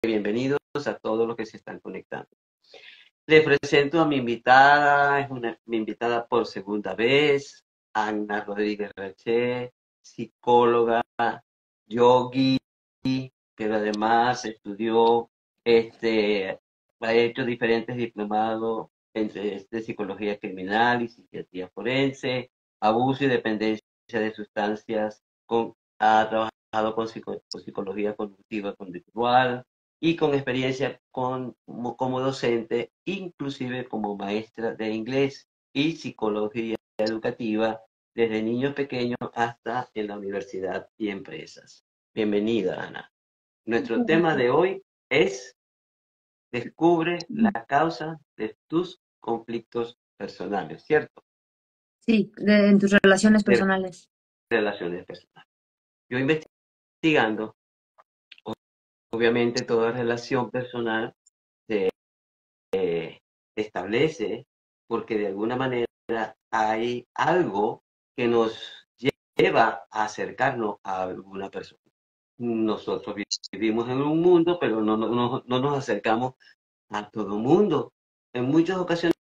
bienvenidos a todos los que se están conectando. Les presento a mi invitada, mi invitada por segunda vez, Ana Rodríguez Raché, psicóloga, yogi, pero además estudió, ha hecho diferentes diplomados de psicología criminal y psiquiatría forense, abuso y dependencia de sustancias, ha trabajado con psicología cognitiva conductual y con experiencia como docente, inclusive como maestra de inglés y psicología educativa desde niños pequeños hasta en la universidad y empresas. Bienvenida, Ana. Nuestro tema de hoy es descubre la causa de tus conflictos personales, ¿cierto? Sí, en tus relaciones De personales. relaciones personales. Yo investigando, obviamente toda relación personal se establece porque de alguna manera hay algo que nos lleva a acercarnos a alguna persona. Nosotros vivimos en un mundo, pero no nos acercamos a todo mundo. En muchas ocasiones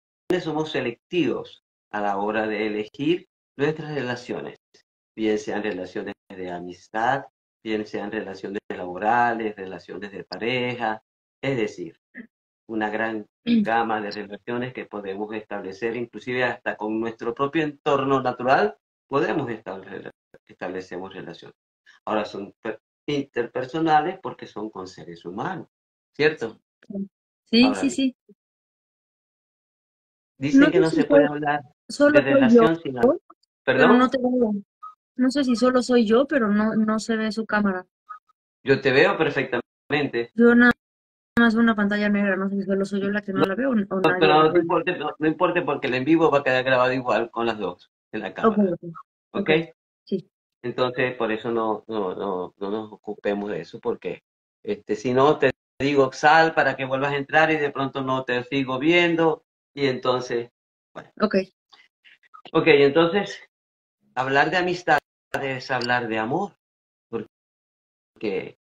somos selectivos a la hora de elegir nuestras relaciones, bien sean relaciones de amistad, bien sean relaciones laborales, relaciones de pareja, es decir, una gran gama de relaciones que podemos establecer, inclusive hasta con nuestro propio entorno natural, podemos establecemos relaciones. Ahora son interpersonales porque son con seres humanos, ¿cierto? Sí, Ahora sí, bien, sí. dicen No que sé no si se puede hablar solo de soy yo, relación sin... pero no ¿Perdón? te veo. No sé si solo soy yo, pero no se ve su cámara. Yo te veo perfectamente. Yo nada más veo una pantalla negra, no sé si solo soy yo la que no No, la veo o nadie pero la no te ve. importe, no importa porque el en vivo va a quedar grabado igual con las dos en la Ok, cámara. ok, ¿Ok? ok, sí. Entonces, por eso no nos ocupemos de eso, porque si no te digo sal para que vuelvas a entrar y de pronto no te sigo viendo, y entonces, bueno. Ok. Ok, entonces, hablar de amistad es hablar de amor, porque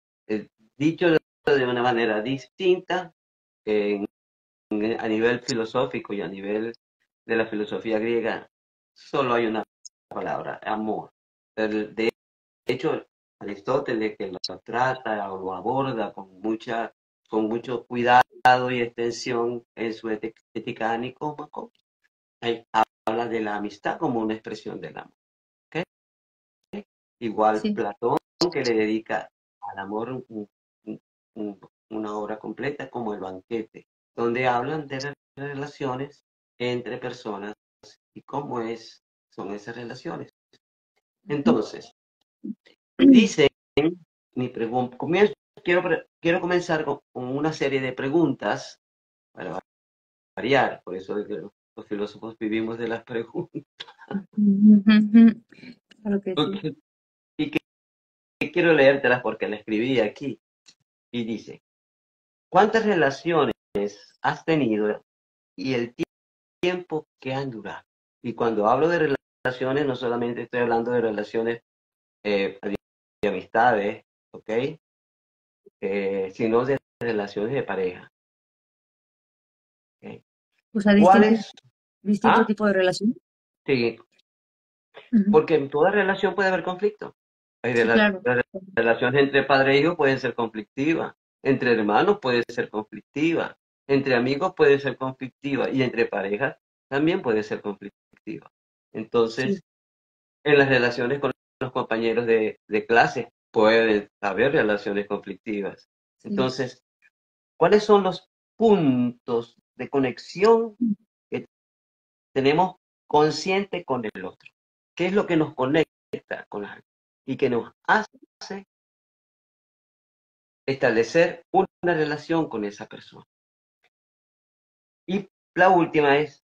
dicho de una manera distinta, en- a nivel filosófico y a nivel de la filosofía griega, solo hay una palabra, amor. De hecho, Aristóteles que lo trata o lo aborda con mucho cuidado y extensión en su ética nicómaco, habla de la amistad como una expresión del amor. ¿Okay? Igual Sí. Platón que le dedica al amor una obra completa como el banquete, donde hablan de relaciones entre personas y son esas relaciones. Entonces, dice comienzo, quiero comenzar con una serie de preguntas para variar, por eso los filósofos vivimos de las preguntas. Claro que sí. Y que quiero leértelas porque la escribí aquí. Y dice, ¿cuántas relaciones has tenido y el tiempo que han durado? Y cuando hablo de relaciones, no solamente estoy hablando de relaciones de amistades, ¿ok? Sino de relaciones de pareja. ¿Ok? O sea, ¿Cuáles? distinto Ah, tipo de relación. sí, Ujú. porque en toda relación puede haber conflicto. Hay Sí, claro. relaciones entre padre e hijo pueden ser conflictivas, entre hermanos puede ser conflictiva, entre amigos puede ser conflictiva y entre parejas también puede ser conflictiva. Sí, Entonces, en las relaciones con los compañeros de clase pueden haber relaciones conflictivas. sí. Entonces, ¿cuáles son los puntos de conexión que tenemos consciente con el otro? ¿Qué es lo que nos conecta con alguien y que nos hace establecer una relación con esa persona? Y la última es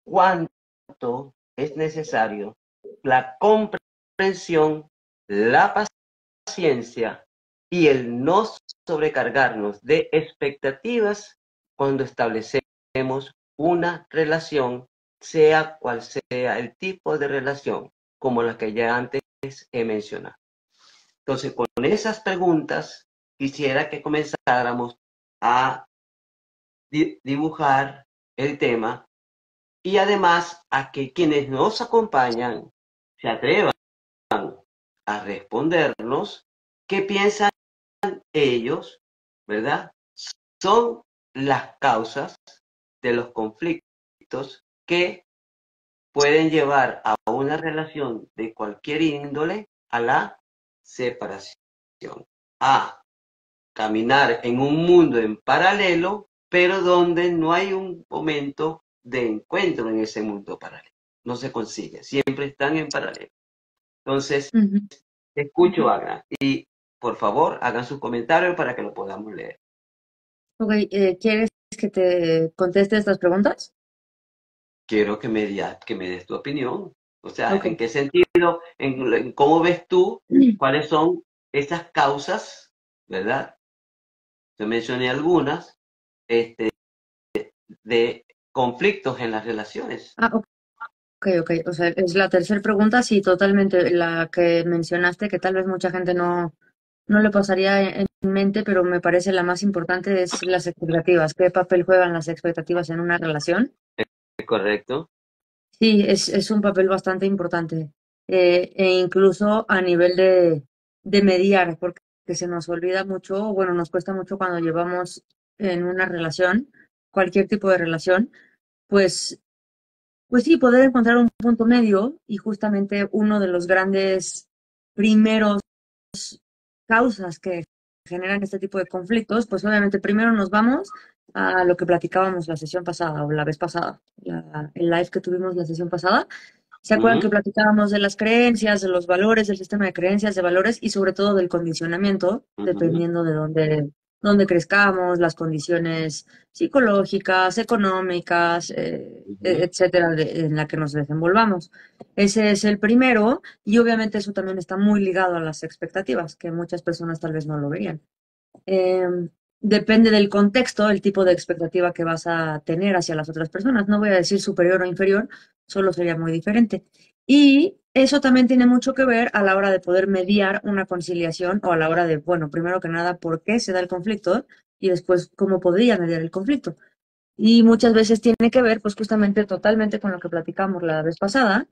cuánto es necesario la comprensión, la paciencia y el no sobrecargarnos de expectativas cuando establecemos una relación, sea cual sea el tipo de relación, como la que ya antes he mencionado. Entonces, con esas preguntas quisiera que comenzáramos a dibujar el tema y además a que quienes nos acompañan se atrevan a respondernos qué piensan ellos, ¿verdad? Son las causas de los conflictos que pueden llevar a una relación de cualquier índole a la separación, a caminar en un mundo en paralelo, pero donde no hay un momento de encuentro en ese mundo paralelo. No se consigue, siempre están en paralelo. Entonces, Ujú. escucho, hagan, y por favor hagan sus comentarios para que lo podamos leer. Ok, ¿quieres que te conteste estas preguntas? Quiero que me des tu opinión. O sea, Ok. ¿en qué sentido, en cómo ves tú cuáles son esas causas, ¿verdad? Yo mencioné algunas, este, de conflictos en las relaciones. Ah, ok, ok. O sea, es la tercera pregunta, sí, totalmente la que mencionaste, que tal vez mucha gente no le pasaría en mente, pero me parece la más importante es las expectativas. ¿Qué papel juegan las expectativas en una relación? ¿Es correcto? Sí, es un papel bastante importante. E incluso a nivel de mediar, porque se nos olvida mucho, o bueno, nos cuesta mucho cuando llevamos en una relación, cualquier tipo de relación, pues, pues sí, poder encontrar un punto medio y justamente uno de los grandes primeros causas que generan este tipo de conflictos, pues obviamente primero nos vamos a lo que platicábamos la sesión pasada o la vez pasada, el live que tuvimos la sesión pasada. ¿Se acuerdan que Ujú, platicábamos de las creencias, de los valores, del sistema de creencias, de valores y sobre todo del condicionamiento, ujú, dependiendo de dónde crezcamos, las condiciones psicológicas, económicas, ujú. etcétera, en la que nos desenvolvamos? Ese es el primero y obviamente eso también está muy ligado a las expectativas, que muchas personas tal vez no lo verían. Eh, Depende del contexto, el tipo de expectativa que vas a tener hacia las otras personas. No voy a decir superior o inferior, solo sería muy diferente. Y eso también tiene mucho que ver a la hora de poder mediar una conciliación o a la hora de, bueno, primero que nada, por qué se da el conflicto y después cómo podría mediar el conflicto. Y muchas veces tiene que ver, pues justamente totalmente con lo que platicamos la vez pasada,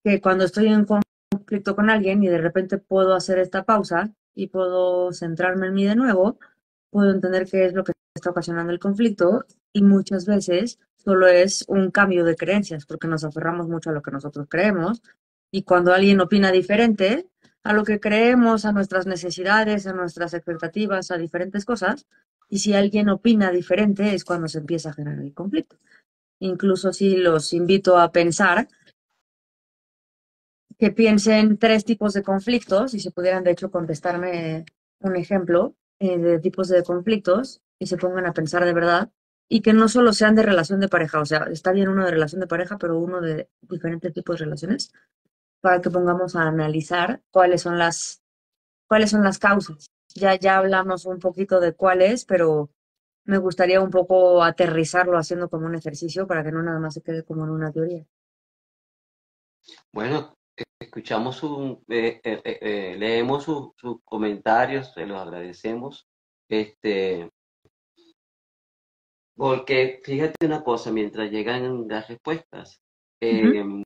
que cuando estoy en conflicto con alguien y de repente puedo hacer esta pausa y puedo centrarme en mí de nuevo, puedo entender qué es lo que está ocasionando el conflicto y muchas veces solo es un cambio de creencias porque nos aferramos mucho a lo que nosotros creemos y cuando alguien opina diferente a lo que creemos, a nuestras necesidades, a nuestras expectativas, a diferentes cosas, y si alguien opina diferente es cuando se empieza a generar el conflicto. Incluso si los invito a pensar que piensen tres tipos de conflictos y si pudieran de hecho contestarme un ejemplo de tipos de conflictos y se pongan a pensar de verdad y que no solo sean de relación de pareja, o sea, está bien uno de relación de pareja, pero uno de diferentes tipos de relaciones, para que pongamos a analizar cuáles son las causas. Ya hablamos un poquito de cuáles, pero me gustaría un poco aterrizarlo haciendo como un ejercicio para que no nada más se quede como en una teoría. Bueno, escuchamos leemos sus comentarios, se los agradecemos. Este, porque fíjate una cosa, mientras llegan las respuestas, Ujú. eh,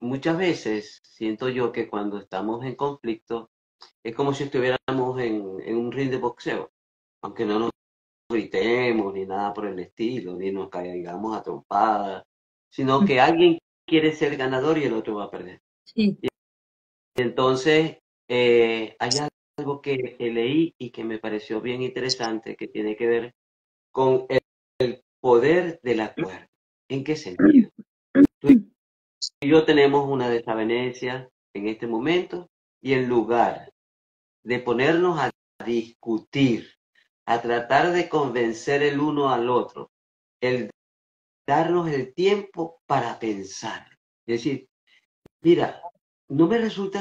muchas veces siento yo que cuando estamos en conflicto es como si estuviéramos en un ring de boxeo, aunque no nos gritemos ni nada por el estilo, ni nos caigamos a trompadas, sino que alguien quiere ser ganador y el otro va a perder. Sí. Entonces, hay algo que leí y que me pareció bien interesante, que tiene que ver con el poder del acuerdo. ¿En qué sentido? Tú y yo tenemos una desavenencia en este momento y en lugar de ponernos a discutir, a tratar de convencer el uno al otro, el darnos el tiempo para pensar. Es decir, mira, no me resulta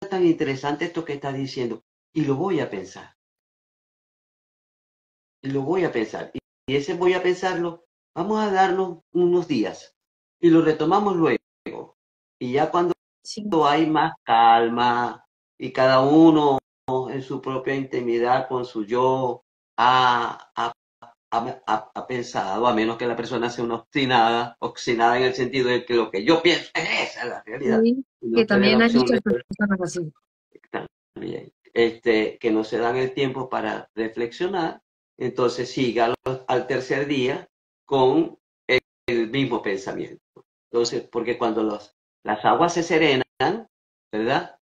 tan interesante esto que estás diciendo y lo voy a pensar, y lo voy a pensar. Y ese voy a pensarlo, vamos a darnos unos días y lo retomamos luego. Y ya cuando Sí. hay más calma y cada uno en su propia intimidad con su yo ha, ha, ha pensado, a menos que la persona sea una obstinada, obstinada en el sentido de que lo que yo pienso es esa la realidad, Sí, y que no tiene la también hay opción muchas de personas así. también, que no se dan el tiempo para reflexionar, entonces siga al tercer día con el mismo pensamiento. Entonces, porque cuando las aguas se serenan, ¿verdad?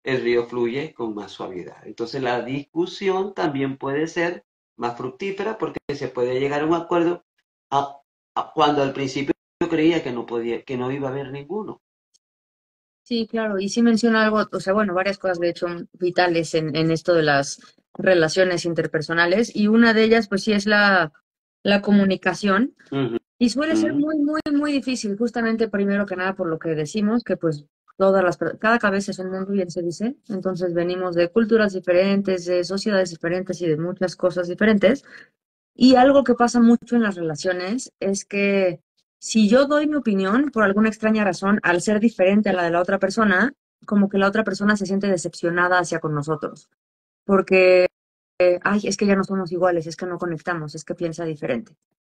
El río fluye con más suavidad. Entonces la discusión también puede ser más fructífera porque se puede llegar a un acuerdo a, cuando al principio yo creía que no podía, que no iba a haber ninguno. Sí, claro, y sí menciona algo, o sea, bueno, varias cosas de hecho vitales en esto de las relaciones interpersonales, y una de ellas, pues sí, es la comunicación, Uh y suele ser -huh. muy, muy, muy difícil, justamente primero que nada por lo que decimos, que pues cada cabeza es un mundo, bien se dice, entonces venimos de culturas diferentes, de sociedades diferentes y de muchas cosas diferentes. Y algo que pasa mucho en las relaciones es que si yo doy mi opinión, por alguna extraña razón, al ser diferente a la de la otra persona, como que la otra persona se siente decepcionada hacia con nosotros. Porque, ay, es que ya no somos iguales, es que no conectamos, es que piensa diferente.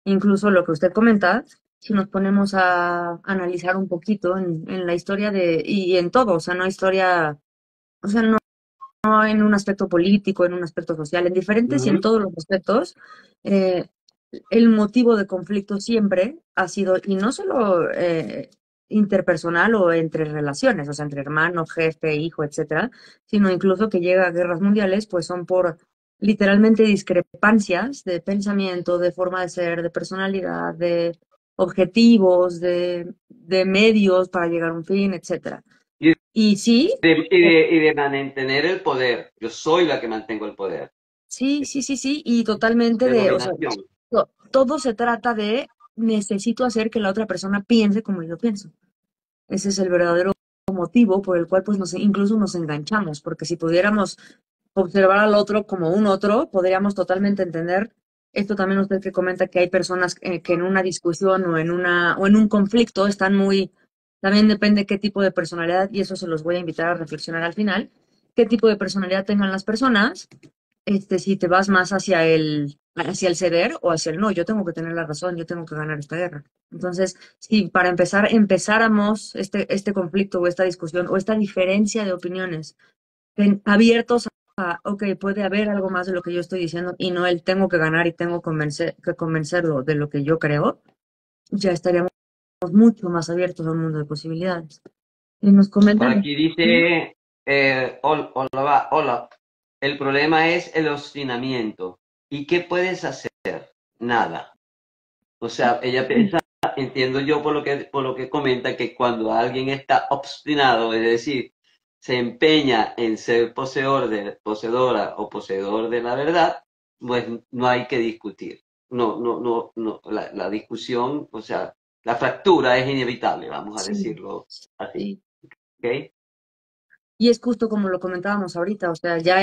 Incluso lo que usted comenta, si nos ponemos a analizar un poquito en la historia y en todo, o sea, no historia, o sea, no en un aspecto político, en un aspecto social, en Uh diferentes y en -huh. todos los aspectos, eh, el motivo de conflicto siempre ha sido, y no solo interpersonal o entre relaciones, o sea, entre hermano, jefe, hijo, etcétera, sino incluso que llega a guerras mundiales, pues son por literalmente discrepancias de pensamiento, de forma de ser, de personalidad, de objetivos, de medios para llegar a un fin, etcétera. Y, Y sí, y de mantener el poder. Yo soy la que mantengo el poder sí, sí, sí, sí, y totalmente de o sea, dominación. todo se trata de necesito hacer que la otra persona piense como yo pienso. Ese es el verdadero motivo por el cual pues incluso nos enganchamos, porque si pudiéramos observar al otro como un otro, podríamos totalmente entender esto también usted que comenta que hay personas que en una discusión o en un conflicto están también depende qué tipo de personalidad, y eso se los voy a invitar a reflexionar al final, qué tipo de personalidad tengan las personas, si te vas más hacia el ceder o hacia el no, yo tengo que tener la razón, yo tengo que ganar esta guerra. Entonces, si para empezáramos este conflicto o esta discusión o esta diferencia de opiniones abiertos a, ok, puede haber algo más de lo que yo estoy diciendo y no el tengo que ganar y tengo que convencerlo de lo que yo creo, ya estaríamos mucho más abiertos a un mundo de posibilidades. Y nos Por comentan, aquí ¿no? dice, hola, hola, el problema es el obstinamiento. ¿Y qué puedes hacer? Nada. O sea, ella piensa, entiendo yo por lo que comenta, que cuando alguien está obstinado, es decir, se empeña en ser poseedora o poseedor de la verdad, pues no hay que discutir. No, la discusión, o sea, la fractura es inevitable, vamos a Sí, decirlo así, sí. ¿ok? Y es justo como lo comentábamos ahorita, o sea, ya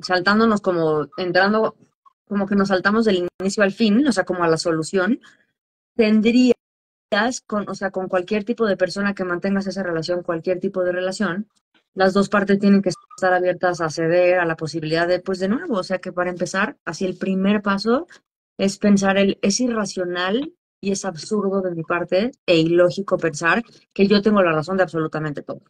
saltándonos como, entrando, como que nos saltamos del inicio al fin, o sea, como a la solución, tendrías o sea, con cualquier tipo de persona que mantengas esa relación, cualquier tipo de relación, las dos partes tienen que estar abiertas a ceder a la posibilidad de, pues de nuevo, o sea, que para empezar, así el primer paso es pensar es irracional y es absurdo de mi parte e ilógico pensar que yo tengo la razón de absolutamente todo.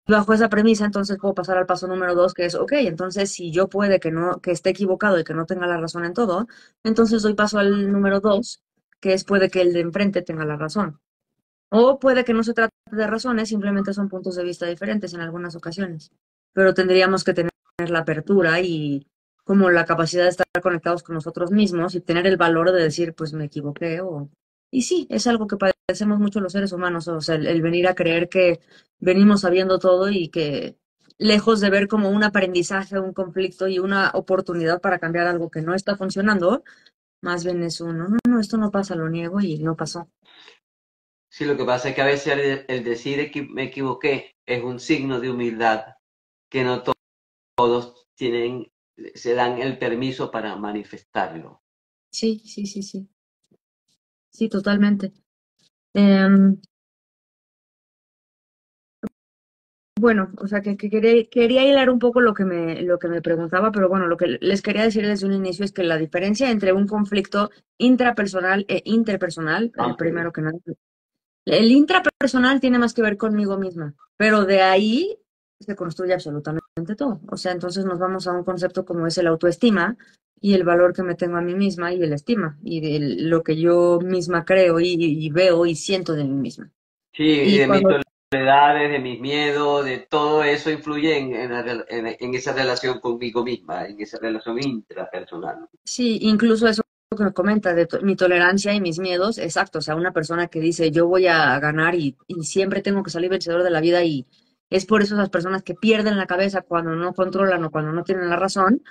Bajo esa premisa, entonces puedo pasar al paso número dos, que es, ok, entonces si yo puede que no, que esté equivocado y que no tenga la razón en todo, entonces doy paso al número dos, que es puede que el de enfrente tenga la razón. O puede que no se trate de razones, simplemente son puntos de vista diferentes en algunas ocasiones. Pero tendríamos que tener la apertura y como la capacidad de estar conectados con nosotros mismos y tener el valor de decir, pues me equivoqué. Y sí, es algo que padecemos mucho los seres humanos, o sea, el venir a creer que venimos sabiendo todo y que lejos de ver como un aprendizaje, un conflicto y una oportunidad para cambiar algo que no está funcionando, más bien es no, esto no pasa, lo niego y no pasó. Sí, lo que pasa es que a veces el decir me equivoqué es un signo de humildad que no todos tienen, se dan el permiso para manifestarlo. Sí, sí, sí, sí. Sí, totalmente. Em, bueno, o sea, que quería hilar un poco lo que me preguntaba, pero bueno, lo que les quería decir desde un inicio es que la diferencia entre un conflicto intrapersonal e interpersonal, Ok. primero que nada, el intrapersonal tiene más que ver conmigo misma, pero de ahí se construye absolutamente todo. O sea, entonces nos vamos a un concepto como es el autoestima y el valor que me tengo a mí misma y el estima y de lo que yo misma creo y veo y siento de mí misma. Sí, y Y de mis cuando soledades, de mis miedos, de todo eso influye en esa relación conmigo misma, en esa relación intrapersonal. sí, incluso eso que me comenta de mi tolerancia y mis miedos, exacto, o sea, una persona que dice yo voy a ganar y siempre tengo que salir vencedor de la vida y es por eso esas personas que pierden la cabeza cuando no controlan o cuando no tienen la razón,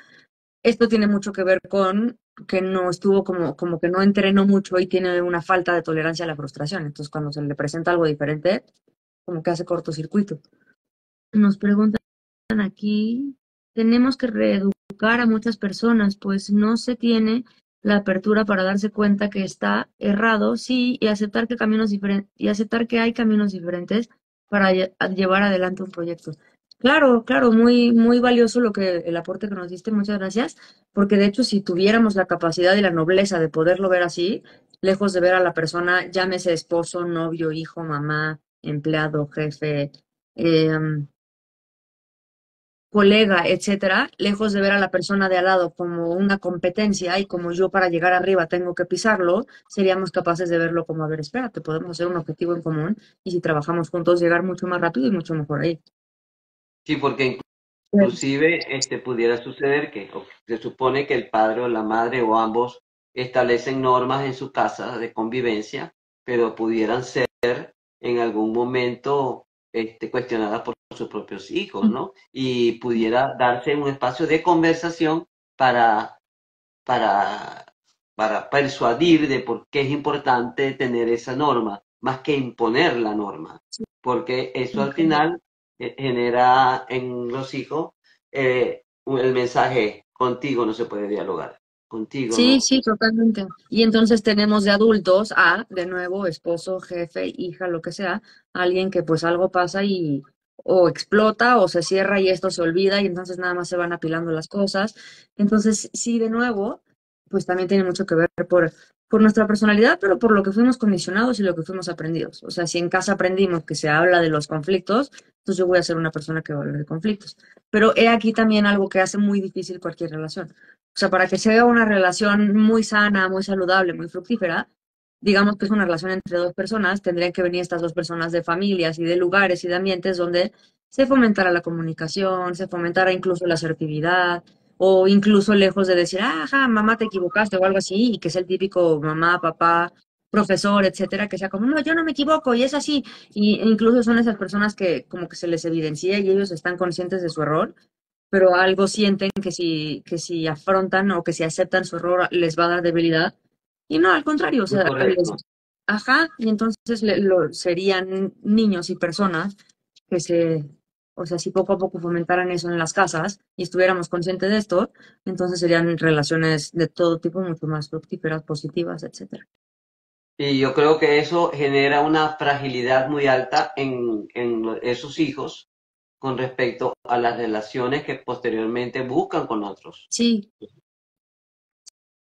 esto tiene mucho que ver con que no estuvo como que no entrenó mucho y tiene una falta de tolerancia a la frustración. Entonces, cuando se le presenta algo diferente, como que hace cortocircuito. Nos preguntan aquí, tenemos que reeducar a muchas personas, pues no se tiene la apertura para darse cuenta que está errado, sí, y aceptar que caminos diferentes, y aceptar que hay caminos diferentes para llevar adelante un proyecto. Claro, claro, muy valioso el aporte que nos diste, muchas gracias, porque de hecho si tuviéramos la capacidad y la nobleza de poderlo ver así, lejos de ver a la persona, llámese esposo, novio, hijo, mamá, empleado, jefe, eh, colega, etcétera, lejos de ver a la persona de al lado como una competencia y como yo para llegar arriba tengo que pisarlo, seríamos capaces de verlo como, a ver, espérate, podemos hacer un objetivo en común y si trabajamos juntos llegar mucho más rápido y mucho mejor ahí. Sí, porque Bueno, inclusive pudiera suceder que se supone que el padre o la madre o ambos establecen normas en su casa de convivencia, pero pudieran ser en algún momento cuestionadas por sus propios hijos, ¿no? Y pudiera darse un espacio de conversación para, para, para persuadir de por qué es importante tener esa norma, más que imponer la norma, porque eso al final genera en los hijos el mensaje, contigo no se puede dialogar, contigo sí, no. sí, totalmente. Y entonces tenemos de adultos a, de nuevo, esposo, jefe, hija, lo que sea, alguien que pues algo pasa y o explota o se cierra y esto se olvida y entonces nada más se van apilando las cosas. Entonces, sí, de nuevo, pues también tiene mucho que ver por nuestra personalidad, pero por lo que fuimos condicionados y lo que fuimos aprendidos. O sea, si en casa aprendimos que se habla de los conflictos, entonces yo voy a ser una persona que va a hablar de conflictos. Pero he aquí también algo que hace muy difícil cualquier relación. O sea, para que sea una relación muy sana, muy saludable, muy fructífera, digamos que es una relación entre dos personas, tendrían que venir estas dos personas de familias y de lugares y de ambientes donde se fomentara la comunicación, se fomentara incluso la asertividad, o incluso lejos de decir, "Ah, ajá, mamá, te equivocaste o algo así, y que es el típico mamá, papá, profesor, etcétera, que sea como, no, yo no me equivoco y es así. Y incluso son esas personas que como que se les evidencia y ellos están conscientes de su error pero algo sienten que si afrontan o que si aceptan su error les va a dar debilidad. Y no, al contrario, o Es sea, correcto. ajá, y entonces serían niños y personas que o sea, si poco a poco fomentaran eso en las casas y estuviéramos conscientes de esto, entonces serían relaciones de todo tipo mucho más fructíferas, positivas, etcétera. Y yo creo que eso genera una fragilidad muy alta en esos hijos con respecto a las relaciones que posteriormente buscan con otros. Sí,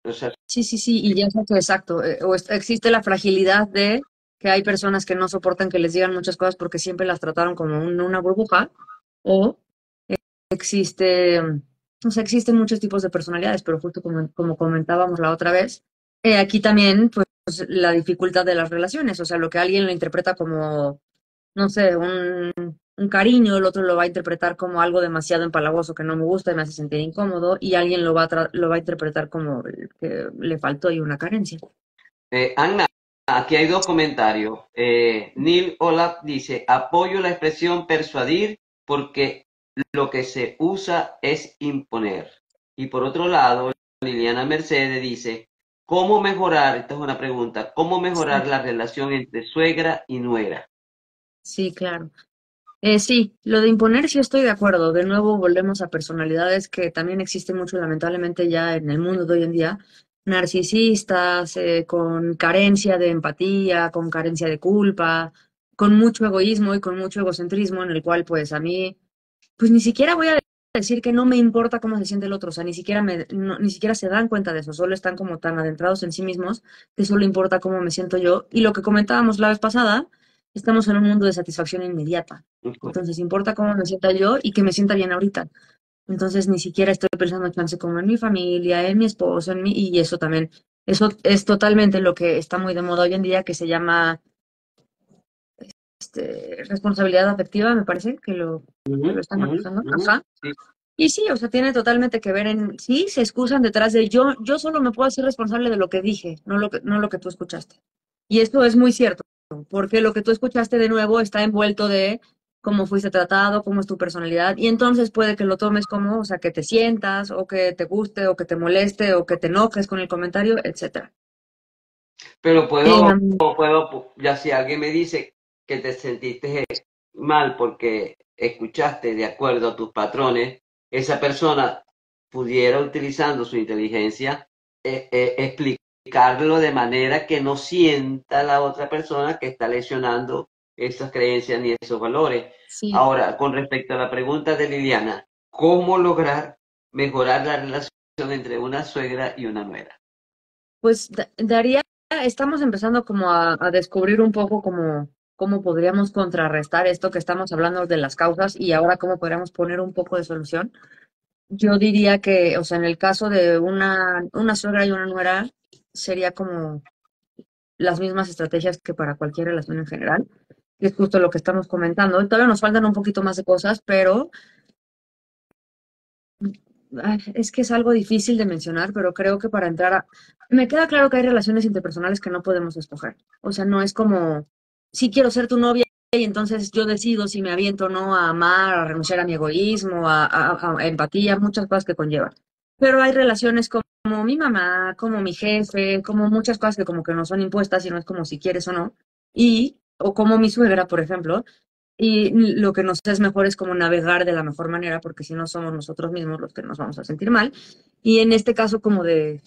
O sea, sí, sí, sí, y ya exacto, exacto. Existe la fragilidad de que hay personas que no soportan que les digan muchas cosas porque siempre las trataron como una burbuja, o existe, o sea, existen muchos tipos de personalidades, pero justo como comentábamos la otra vez, aquí también, pues, la dificultad de las relaciones, o sea, lo que alguien lo interpreta como, no sé, un cariño, el otro lo va a interpretar como algo demasiado empalagoso que no me gusta y me hace sentir incómodo, y alguien lo va a interpretar como que le faltó y una carencia. Anna, aquí hay dos comentarios. Neil Olaf dice, apoyo la expresión persuadir porque lo que se usa es imponer. Y por otro lado, Liliana Mercedes dice, ¿cómo mejorar? Esta es una pregunta, ¿cómo mejorar Sí, la relación entre suegra y nuera? sí, claro. Sí, lo de imponer sí estoy de acuerdo. De nuevo volvemos a personalidades que también existen mucho lamentablemente ya en el mundo de hoy en día. Narcisistas, con carencia de empatía, con carencia de culpa. con mucho egoísmo y con mucho egocentrismo, en el cual pues a mí, pues ni siquiera voy a decir que no me importa cómo se siente el otro, o sea, ni siquiera se dan cuenta de eso, solo están como tan adentrados en sí mismos que solo importa cómo me siento yo. Y lo que comentábamos la vez pasada, estamos en un mundo de satisfacción inmediata. Entonces importa cómo me sienta yo y que me sienta bien ahorita. Entonces ni siquiera estoy pensando chance como en mi familia, en mi esposo, en mí, y eso también, eso es totalmente lo que está muy de moda hoy en día, que se llama responsabilidad afectiva, me parece, que lo están manejando. Ajá. Sí. Y sí, o sea, tiene totalmente que ver en, sí, se excusan detrás de yo solo me puedo hacer responsable de lo que dije, no lo que tú escuchaste. Y esto es muy cierto, porque lo que tú escuchaste de nuevo está envuelto de cómo fuiste tratado, cómo es tu personalidad, y entonces puede que lo tomes como, o sea, que te sientas, o que te guste, o que te moleste, o que te enojes con el comentario, etcétera. Pero Eh, ya si alguien me dice que te sentiste mal porque escuchaste de acuerdo a tus patrones, esa persona pudiera, utilizando su inteligencia, explicarlo de manera que no sienta la otra persona que está lesionando esas creencias ni esos valores. sí, Ahora, con respecto a la pregunta de Liliana, ¿cómo lograr mejorar la relación entre una suegra y una nuera? pues daría, estamos empezando como a descubrir un poco cómo podríamos contrarrestar esto que estamos hablando de las causas y ahora cómo podríamos poner un poco de solución. Yo diría que, o sea, en el caso de una suegra y una nuera, sería como las mismas estrategias que para cualquier relación en general, que es justo lo que estamos comentando. Y todavía nos faltan un poquito más de cosas, pero es que es algo difícil de mencionar, pero creo que para entrar a... Me queda claro que hay relaciones interpersonales que no podemos escoger. O sea, no es como, si quiero ser tu novia y entonces yo decido si me aviento o no a amar, a renunciar a mi egoísmo, a empatía, muchas cosas que conllevan. Pero hay relaciones como mi mamá, como mi jefe, como muchas cosas que como que no son impuestas y no es como si quieres o no. Y, o como mi suegra, por ejemplo, y lo que nos es mejor es como navegar de la mejor manera, porque si no somos nosotros mismos los que nos vamos a sentir mal. Y en este caso, como de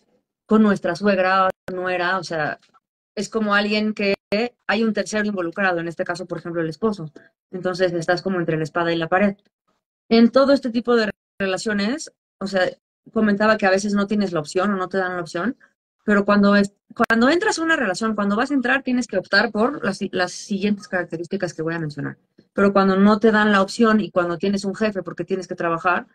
con nuestra suegra o nuera, o sea, es como alguien que hay un tercero involucrado, en este caso, por ejemplo, el esposo. Entonces estás como entre la espada y la pared. En todo este tipo de relaciones, o sea, comentaba que a veces no tienes la opción o no te dan la opción, pero cuando entras a una relación, cuando vas a entrar, tienes que optar por las siguientes características que voy a mencionar. Pero cuando no te dan la opción y cuando tienes un jefe porque tienes que trabajar,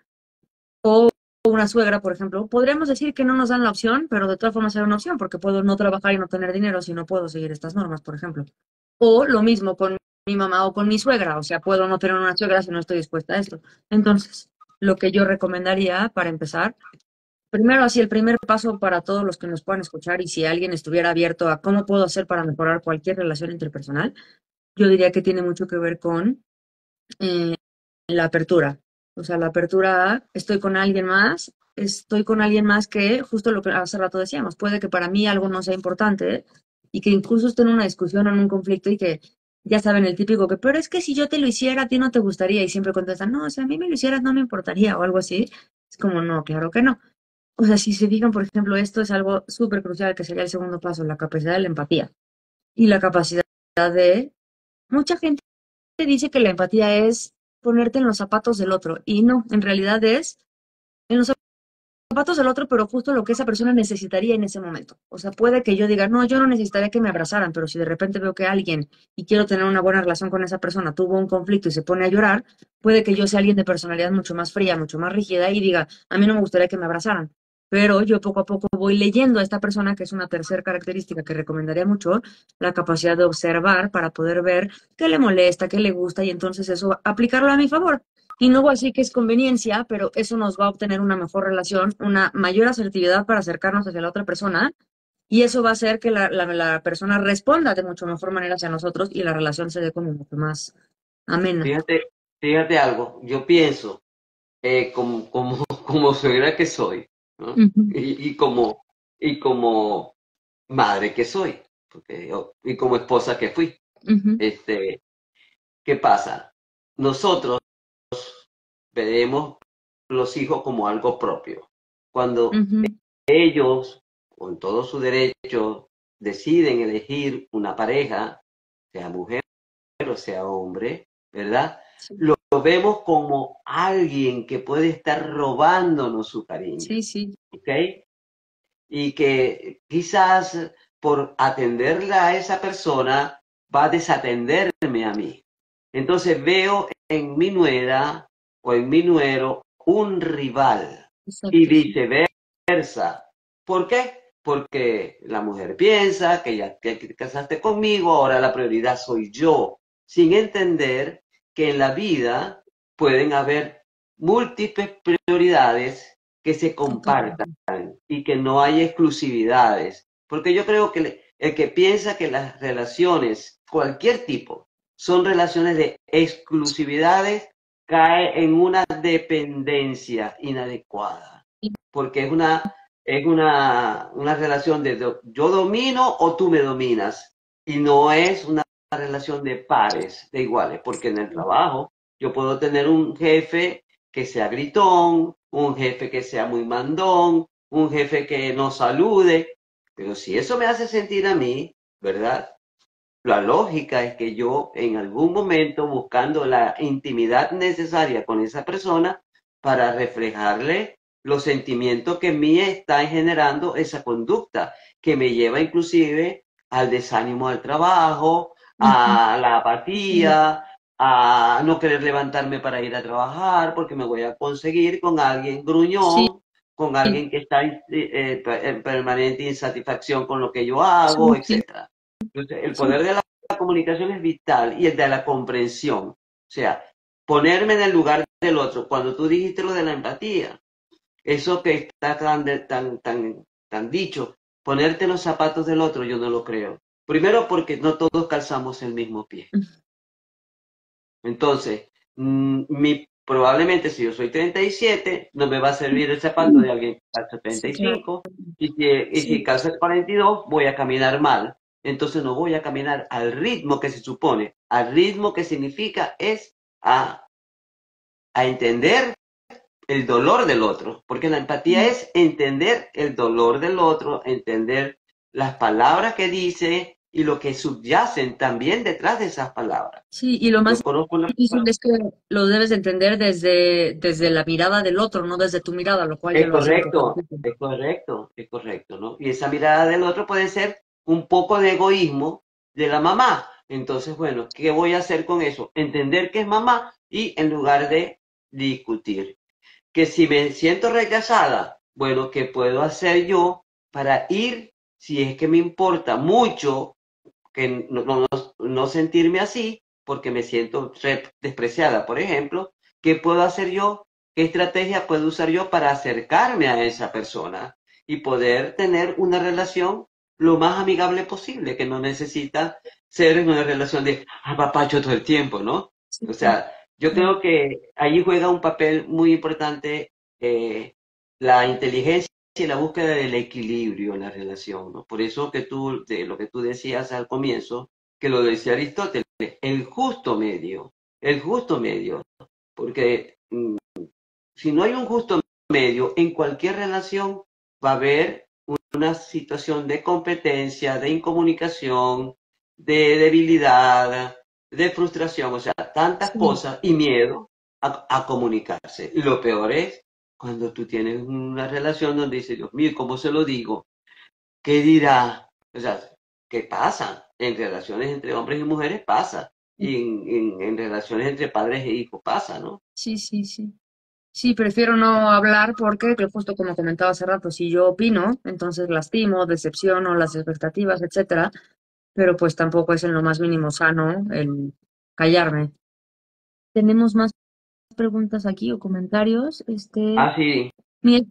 o una suegra, por ejemplo, podríamos decir que no nos dan la opción, pero de todas formas hay una opción, porque puedo no trabajar y no tener dinero si no puedo seguir estas normas, por ejemplo. O lo mismo con mi mamá o con mi suegra, o sea, puedo no tener una suegra si no estoy dispuesta a esto. Entonces, lo que yo recomendaría para empezar, primero así el primer paso para todos los que nos puedan escuchar y si alguien estuviera abierto a cómo puedo hacer para mejorar cualquier relación interpersonal, yo diría que tiene mucho que ver con eh, la apertura. O sea, la apertura a estoy con alguien más que, justo lo que hace rato decíamos, puede que para mí algo no sea importante y que incluso esté en una discusión o en un conflicto y que ya saben el típico que, pero es que si yo te lo hiciera, a ti no te gustaría y siempre contestan, no, si a mí me lo hicieras no me importaría o algo así. Es como, no, claro que no. O sea, si se fijan, por ejemplo, esto es algo súper crucial que sería el segundo paso, la capacidad de la empatía y la capacidad de... Mucha gente dice que la empatía es ponerte en los zapatos del otro y no, en realidad es en los zapatos del otro, pero justo lo que esa persona necesitaría en ese momento. O sea, puede que yo diga, no, yo no necesitaría que me abrazaran, pero si de repente veo que alguien y quiero tener una buena relación con esa persona tuvo un conflicto y se pone a llorar, puede que yo sea alguien de personalidad mucho más fría, mucho más rígida y diga, a mí no me gustaría que me abrazaran. Pero yo poco a poco voy leyendo a esta persona, que es una tercera característica que recomendaría mucho, la capacidad de observar para poder ver qué le molesta, qué le gusta y entonces eso aplicarlo a mi favor. Y no voy a decir que es conveniencia, pero eso nos va a obtener una mejor relación, una mayor asertividad para acercarnos hacia la otra persona, y eso va a hacer que la persona responda de mucho mejor manera hacia nosotros y la relación se dé como mucho más amena. Fíjate, fíjate algo, yo pienso, como suegra que soy, ¿no? Ujú, Y como madre que soy, y como esposa que fui. ujú, Este, ¿Qué pasa? Nosotros vemos los hijos como algo propio. Cuando ujú, ellos, con todo su derecho, deciden elegir una pareja, sea mujer o sea hombre, ¿verdad? Sí, Lo vemos como alguien que puede estar robándonos su cariño, sí, sí, ¿ok? Y que quizás por atenderla a esa persona va a desatenderme a mí. Entonces veo en mi nuera o en mi nuero un rival y exacto, sí. viceversa. ¿Por qué? Porque la mujer piensa que ya te casaste conmigo, ahora la prioridad soy yo, sin entender que en la vida pueden haber múltiples prioridades que se compartan Totalmente. y que no hay exclusividades. Porque yo creo que el que piensa que las relaciones, cualquier tipo, son relaciones de exclusividades, cae en una dependencia inadecuada. Porque una relación de yo domino o tú me dominas. Y no es una relación de pares, de iguales. Porque en el trabajo yo puedo tener un jefe que sea gritón, un jefe que sea muy mandón, un jefe que no salude, pero si eso me hace sentir a mí, ¿verdad? La lógica es que yo en algún momento buscando la intimidad necesaria con esa persona para reflejarle los sentimientos que en mí están generando esa conducta, que me lleva inclusive al desánimo al trabajo, Ujú. a la Sí, apatía, a no querer levantarme para ir a trabajar porque me voy a conseguir con alguien sí, gruñón, con alguien que está en permanente insatisfacción con lo que yo hago, sí, sí, etcétera. Entonces, el sí, poder de la comunicación es vital y el de la comprensión. O sea, ponerme en el lugar del otro. Cuando tú dijiste lo de la empatía, eso que está tan dicho, ponerte en los zapatos del otro, yo no lo creo. Primero porque no todos calzamos el mismo pie. Entonces, probablemente si yo soy 37 no me va a servir el zapato de alguien que calza sí, claro, 35, y si sí, calza 42 voy a caminar mal. Entonces no voy a caminar al ritmo que se supone, al ritmo que significa es a, a entender el dolor del otro, porque la empatía es entender el dolor del otro, entender las palabras que dice y lo que subyacen también detrás de esas palabras. sí, y lo Yo más conozco una difícil persona. es que lo debes de entender desde la mirada del otro, no desde tu mirada, lo cual ya Es lo hace un poco correcto, difícil. es correcto, es correcto, ¿no? Y esa mirada del otro puede ser un poco de egoísmo de la mamá. Entonces, bueno, ¿qué voy a hacer con eso? Entender que es mamá y en lugar de discutir. Que si me siento rechazada, bueno, ¿qué puedo hacer yo para ir, si es que me importa mucho que no sentirme así porque me siento despreciada, por ejemplo? ¿Qué puedo hacer yo? ¿Qué estrategia puedo usar yo para acercarme a esa persona y poder tener una relación lo más amigable posible, que no necesita ser en una relación de apapacho todo el tiempo, ¿no? Sí, O sea, yo claro. creo que allí juega un papel muy importante la inteligencia y la búsqueda del equilibrio en la relación, ¿no? Por eso que de lo que tú decías al comienzo, que lo decía Aristóteles, el justo medio, porque si no hay un justo medio, en cualquier relación va a haber una situación de competencia, de incomunicación, de debilidad, de frustración, o sea, tantas Sí, cosas y miedo a comunicarse. Y lo peor es cuando tú tienes una relación donde dices, Dios mío, ¿cómo se lo digo? ¿Qué dirá? O sea, ¿qué pasa? En relaciones entre hombres y mujeres pasa. Y en relaciones entre padres e hijos pasa, ¿no? sí, sí, sí. Sí, prefiero no hablar porque, que justo como comentaba hace rato, si yo opino, entonces lastimo, decepciono las expectativas, etcétera, pero pues tampoco es en lo más mínimo sano el callarme. Tenemos más preguntas aquí o comentarios. Ah, sí, Mi,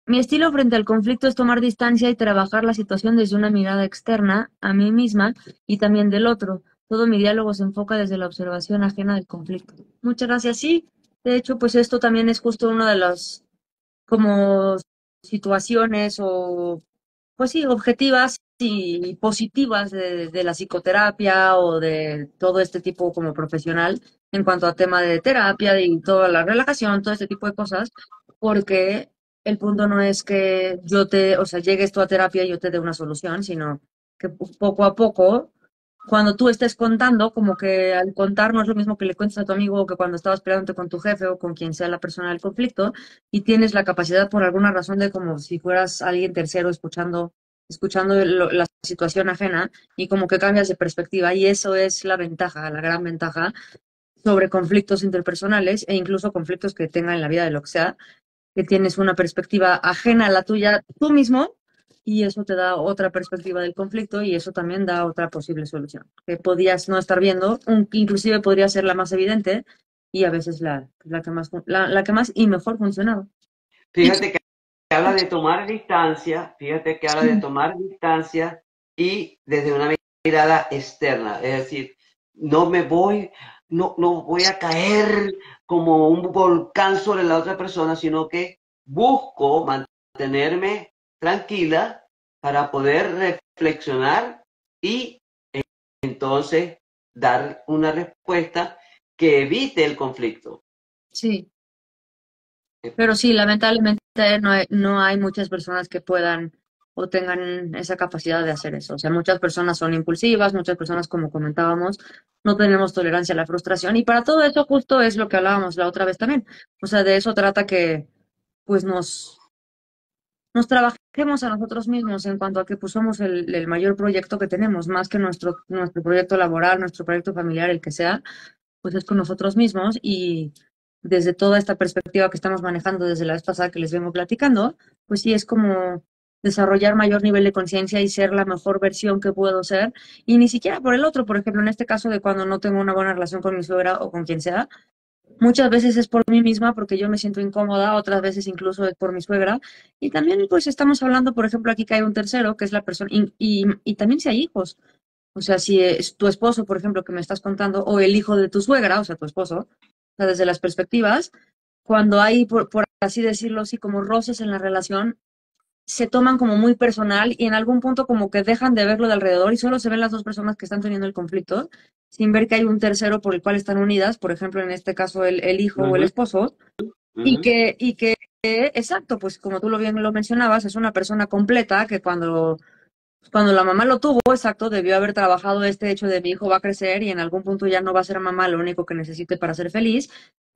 mi estilo frente al conflicto es tomar distancia y trabajar la situación desde una mirada externa a mí misma y también del otro. Todo mi diálogo se enfoca desde la observación ajena del conflicto. Muchas gracias. Sí, de hecho, pues esto también es justo una de las como situaciones o, pues sí, objetivas y positivas de la psicoterapia o de todo este tipo como profesional en cuanto a tema de terapia y toda la relajación, todo este tipo de cosas, porque el punto no es que yo te, o sea, llegues tú a terapia y yo te dé una solución, sino que poco a poco cuando tú estés contando, como que al contar no es lo mismo que le cuentes a tu amigo o que cuando estabas peleándote con tu jefe o con quien sea la persona del conflicto, y tienes la capacidad por alguna razón de como si fueras alguien tercero escuchando la situación ajena y como que cambias de perspectiva y eso es la ventaja, la gran ventaja sobre conflictos interpersonales e incluso conflictos que tengan en la vida de lo que sea, que tienes una perspectiva ajena a la tuya tú mismo y eso te da otra perspectiva del conflicto y eso también da otra posible solución, que podías no estar viendo, inclusive podría ser la más evidente y a veces la que más, la que más y mejor funcionaba. Fíjate que habla de tomar distancia, fíjate que habla de tomar distancia y desde una mirada externa, es decir, no me voy, no voy a caer como un volcán sobre la otra persona, sino que busco mantenerme tranquila para poder reflexionar y entonces dar una respuesta que evite el conflicto. Sí, pero sí, lamentablemente no hay muchas personas que puedan o tengan esa capacidad de hacer eso. O sea, muchas personas son impulsivas, muchas personas, como comentábamos, no tenemos tolerancia a la frustración y para todo eso justo es lo que hablábamos la otra vez también. O sea, de eso trata que pues nos trabajemos a nosotros mismos en cuanto a que pues somos el mayor proyecto que tenemos, más que nuestro proyecto laboral, nuestro proyecto familiar, el que sea, pues es con nosotros mismos y desde toda esta perspectiva que estamos manejando desde la vez pasada que les vengo platicando, pues sí es como desarrollar mayor nivel de conciencia y ser la mejor versión que puedo ser y ni siquiera por el otro, por ejemplo, en este caso de cuando no tengo una buena relación con mi suegra o con quien sea, muchas veces es por mí misma porque yo me siento incómoda, otras veces incluso es por mi suegra. Y también pues estamos hablando, por ejemplo, aquí que hay un tercero, que es la persona, y también si hay hijos. O sea, si es tu esposo, por ejemplo, que me estás contando, o el hijo de tu suegra, o sea, tu esposo, o sea, desde las perspectivas, cuando hay, por así decirlo, así como roces en la relación, se toman como muy personal y en algún punto como que dejan de verlo de alrededor y solo se ven las dos personas que están teniendo el conflicto, sin ver que hay un tercero por el cual están unidas, por ejemplo, en este caso el hijo Uh o el -huh, esposo, uh -huh. y que, exacto, pues como tú lo bien lo mencionabas, es una persona completa que cuando la mamá lo tuvo, exacto, debió haber trabajado este hecho de mi hijo va a crecer y en algún punto ya no va a ser mamá lo único que necesite para ser feliz.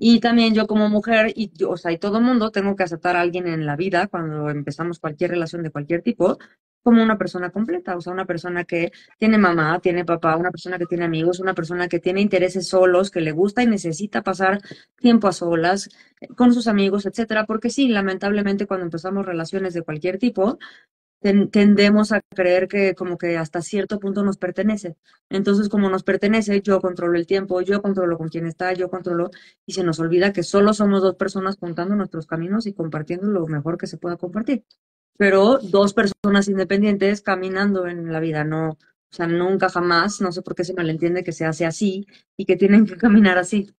Y también yo como mujer, o sea, y todo mundo, tengo que aceptar a alguien en la vida cuando empezamos cualquier relación de cualquier tipo, como una persona completa, o sea, una persona que tiene mamá, tiene papá, una persona que tiene amigos, una persona que tiene intereses solos, que le gusta y necesita pasar tiempo a solas con sus amigos, etcétera, porque sí, lamentablemente cuando empezamos relaciones de cualquier tipo, tendemos a creer que como que hasta cierto punto nos pertenece. Entonces, como nos pertenece, yo controlo el tiempo, yo controlo con quién está, yo controlo, y se nos olvida que solo somos dos personas juntando nuestros caminos y compartiendo lo mejor que se pueda compartir. Pero dos personas independientes caminando en la vida, no, o sea, nunca jamás, no sé por qué se malentiende que se hace así y que tienen que caminar así.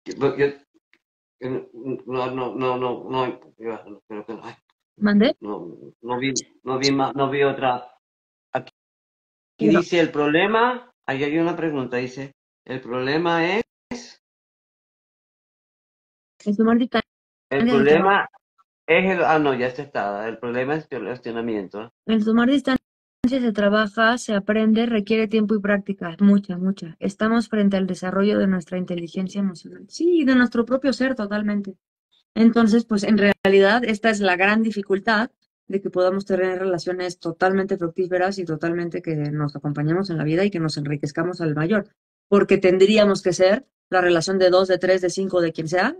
Yo, no, creo que no, ¿Mande? no vi otra. Aquí Pero dice el problema, ahí hay una pregunta, dice, el problema es, es tomar distancia el se trabaja. problema no, ya está, el problema es el cuestionamiento. El tomar distancia se trabaja, se aprende, requiere tiempo y práctica, mucha, mucha. Estamos frente al desarrollo de nuestra inteligencia emocional. Sí, de nuestro propio ser totalmente. Entonces, pues en realidad esta es la gran dificultad de que podamos tener relaciones totalmente fructíferas y totalmente que nos acompañemos en la vida y que nos enriquezcamos al mayor, porque tendríamos que ser la relación de dos, de tres, de cinco, de quien sea.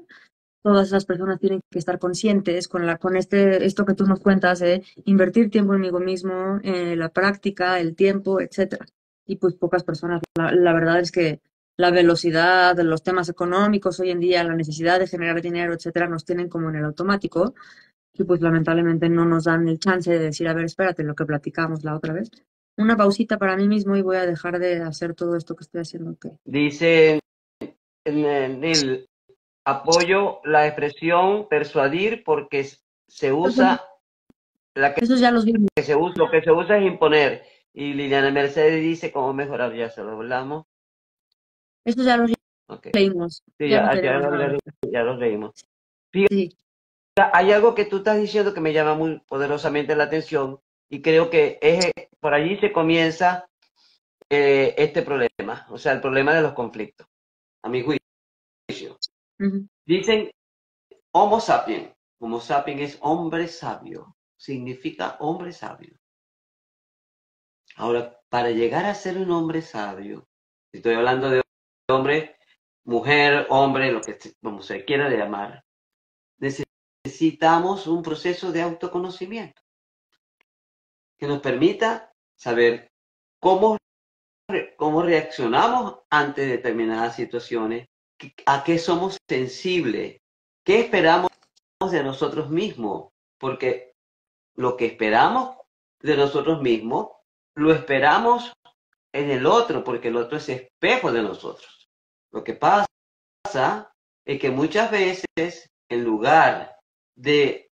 Todas esas personas tienen que estar conscientes con esto que tú nos cuentas de invertir tiempo en mí mismo, la práctica, el tiempo, etcétera. Y pues pocas personas, la verdad es que la velocidad, los temas económicos hoy en día, la necesidad de generar dinero, etcétera, nos tienen como en el automático y pues lamentablemente no nos dan el chance de decir, a ver, espérate, lo que platicamos la otra vez. Una pausita para mí mismo y voy a dejar de hacer todo esto que estoy haciendo. Dice en el apoyo la expresión persuadir porque se usa, la Esos ya los vimos, que se usa, lo que se usa es imponer. Y Liliana Mercedes dice cómo mejorar, ya se lo hablamos. esos ya los Okay. leímos, Sí, ya no tenemos nada. ya lo leímos. Sí. Hay algo que tú estás diciendo que me llama muy poderosamente la atención y creo que es, por allí se comienza este problema, o sea, el problema de los conflictos, a mi juicio. Ujú. Dicen Homo sapiens. Homo sapiens es hombre sabio, significa hombre sabio. Ahora, para llegar a ser un hombre sabio, estoy hablando de hombre, mujer, hombre, lo que como se quiera llamar, necesitamos un proceso de autoconocimiento que nos permita saber cómo, cómo reaccionamos ante determinadas situaciones, a qué somos sensibles, qué esperamos de nosotros mismos, porque lo que esperamos de nosotros mismos, lo esperamos en el otro, porque el otro es espejo de nosotros. Lo que pasa es que muchas veces, en lugar de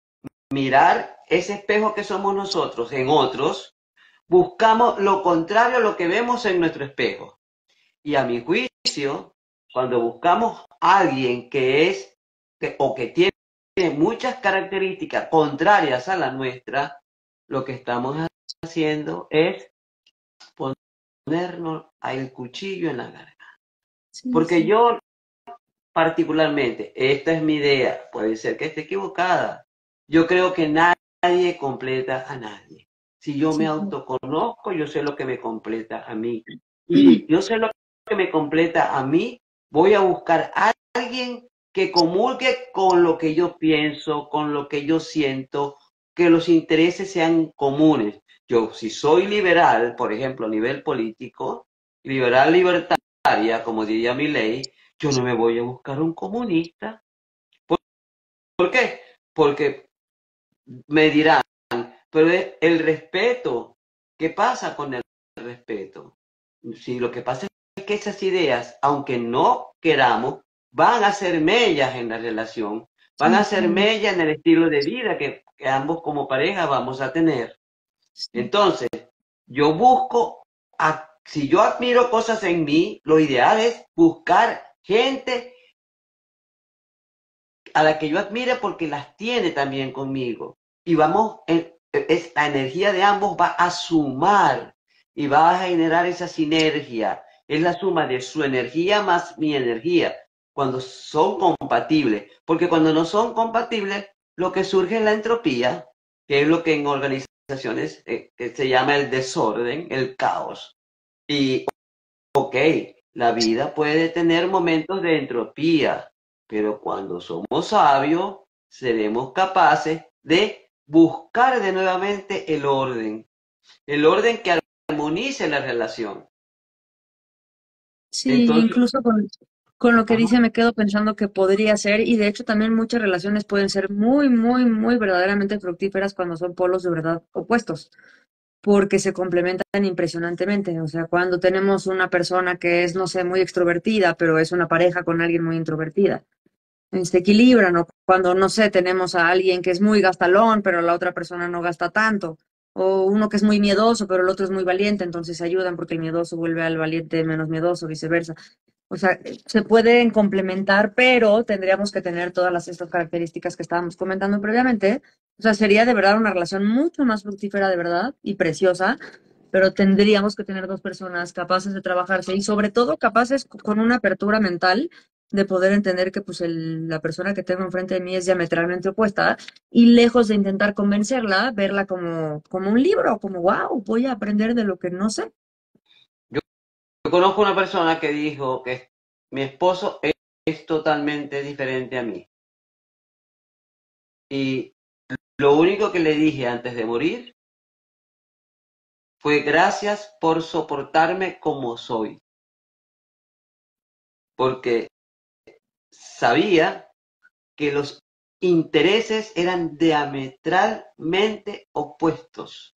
mirar ese espejo que somos nosotros en otros, buscamos lo contrario a lo que vemos en nuestro espejo. Y a mi juicio, cuando buscamos a alguien que es o que tiene muchas características contrarias a la nuestra, lo que estamos haciendo es ponernos el cuchillo en la garganta. Sí, Porque sí, yo particularmente, esta es mi idea, puede ser que esté equivocada. Yo creo que nadie completa a nadie. Si yo me sí, claro. autoconozco, yo sé lo que me completa a mí. Y si yo sé lo que me completa a mí, voy a buscar a alguien que comulgue con lo que yo pienso, con lo que yo siento, que los intereses sean comunes. Yo, si soy liberal, por ejemplo, a nivel político, liberal libertaria, como diría mi ley, yo no me voy a buscar un comunista. ¿Por qué? Porque me dirán, pero el respeto, ¿qué pasa con el respeto? Si lo que pasa es que esas ideas, aunque no queramos, van a ser mellas en la relación, van a Sí, ser claro. mellas en el estilo de vida que ambos como pareja vamos a tener. Sí, Entonces, yo busco, si yo admiro cosas en mí, lo ideal es buscar gente a la que yo admire porque las tiene también conmigo. Y vamos, la energía de ambos va a sumar y va a generar esa sinergia. Es la suma de su energía más mi energía, cuando son compatibles. Porque cuando no son compatibles, lo que surge es la entropía, que es lo que en organizaciones que se llama el desorden, el caos. Y ok, la vida puede tener momentos de entropía, pero cuando somos sabios, seremos capaces de buscar de nuevamente el orden que armonice la relación. sí, Entonces, incluso con lo que ajá, dice me quedo pensando que podría ser, y de hecho también muchas relaciones pueden ser muy, muy, muy verdaderamente fructíferas cuando son polos de verdad opuestos, porque se complementan impresionantemente. O sea, cuando tenemos una persona que es, no sé, muy extrovertida, pero es una pareja con alguien muy introvertida, se equilibran, o cuando, no sé, tenemos a alguien que es muy gastalón, pero la otra persona no gasta tanto, o uno que es muy miedoso, pero el otro es muy valiente, entonces se ayudan porque el miedoso vuelve al valiente menos miedoso, viceversa. O sea, se pueden complementar, pero tendríamos que tener estas características que estábamos comentando previamente. O sea, sería de verdad una relación mucho más fructífera de verdad y preciosa, pero tendríamos que tener dos personas capaces de trabajarse y sobre todo capaces con una apertura mental de poder entender que pues la persona que tengo enfrente de mí es diametralmente opuesta y lejos de intentar convencerla, verla como un libro, como wow, voy a aprender de lo que no sé. yo, yo conozco una persona que dijo que mi esposo es totalmente diferente a mí. Y lo único que le dije antes de morir fue gracias por soportarme como soy, porque sabía que los intereses eran diametralmente opuestos,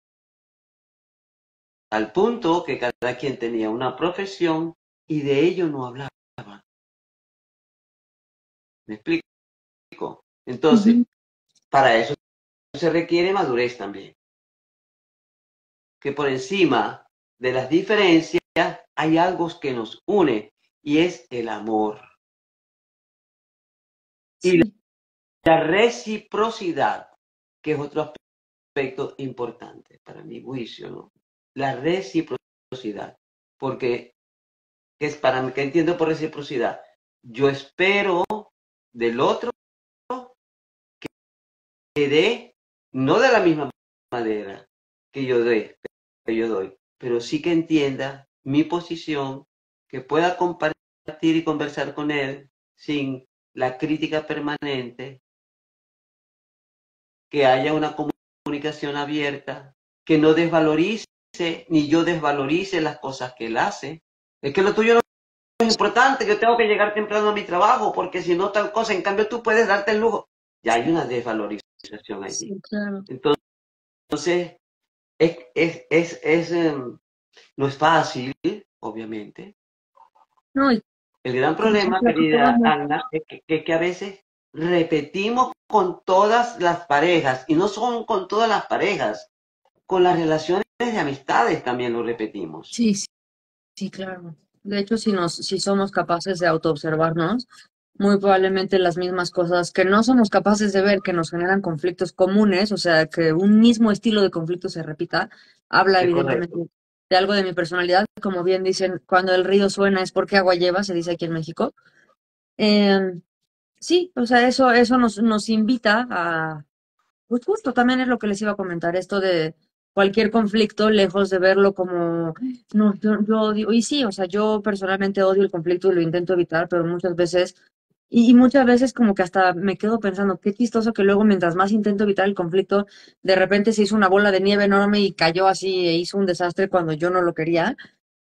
al punto que cada quien tenía una profesión y de ello no hablaba. ¿Me explico? Entonces, Ujú. para eso se requiere madurez también, que por encima de las diferencias hay algo que nos une y es el amor y Sí, la reciprocidad, que es otro aspecto importante para mi juicio, ¿no? La reciprocidad. porque ¿qué es para mí? ¿Qué entiendo por reciprocidad? Yo espero del otro que dé, no de la misma manera que yo doy, pero sí que entienda mi posición, que pueda compartir y conversar con él sin la crítica permanente, que haya una comunicación abierta, que no desvalorice ni yo desvalorice las cosas que él hace. Es que lo tuyo no es importante, que yo tengo que llegar temprano a mi trabajo, porque si no tal cosa, en cambio tú puedes darte el lujo. Ya hay una desvalorización allí. Sí, claro. Entonces, no es fácil, obviamente. No, y El gran como problema, querida platicábamos, Ana, es que a veces repetimos con todas las parejas, y no son con todas las parejas, con las relaciones de amistades también lo repetimos. sí, sí, sí, claro. De hecho, si somos capaces de autoobservarnos, muy probablemente las mismas cosas que no somos capaces de ver que nos generan conflictos comunes, o sea, que un mismo estilo de conflicto se repita, habla Es evidentemente correcto. de algo de mi personalidad. Como bien dicen, cuando el río suena es porque agua lleva, se dice aquí en México. Em, sí, o sea, eso nos invita a, pues justo también es lo que les iba a comentar, esto de cualquier conflicto, lejos de verlo como, no, yo odio, y sí, o sea, yo personalmente odio el conflicto y lo intento evitar, pero muchas veces, y muchas veces como que hasta me quedo pensando, qué chistoso que luego mientras más intento evitar el conflicto, de repente se hizo una bola de nieve enorme y cayó así e hizo un desastre cuando yo no lo quería.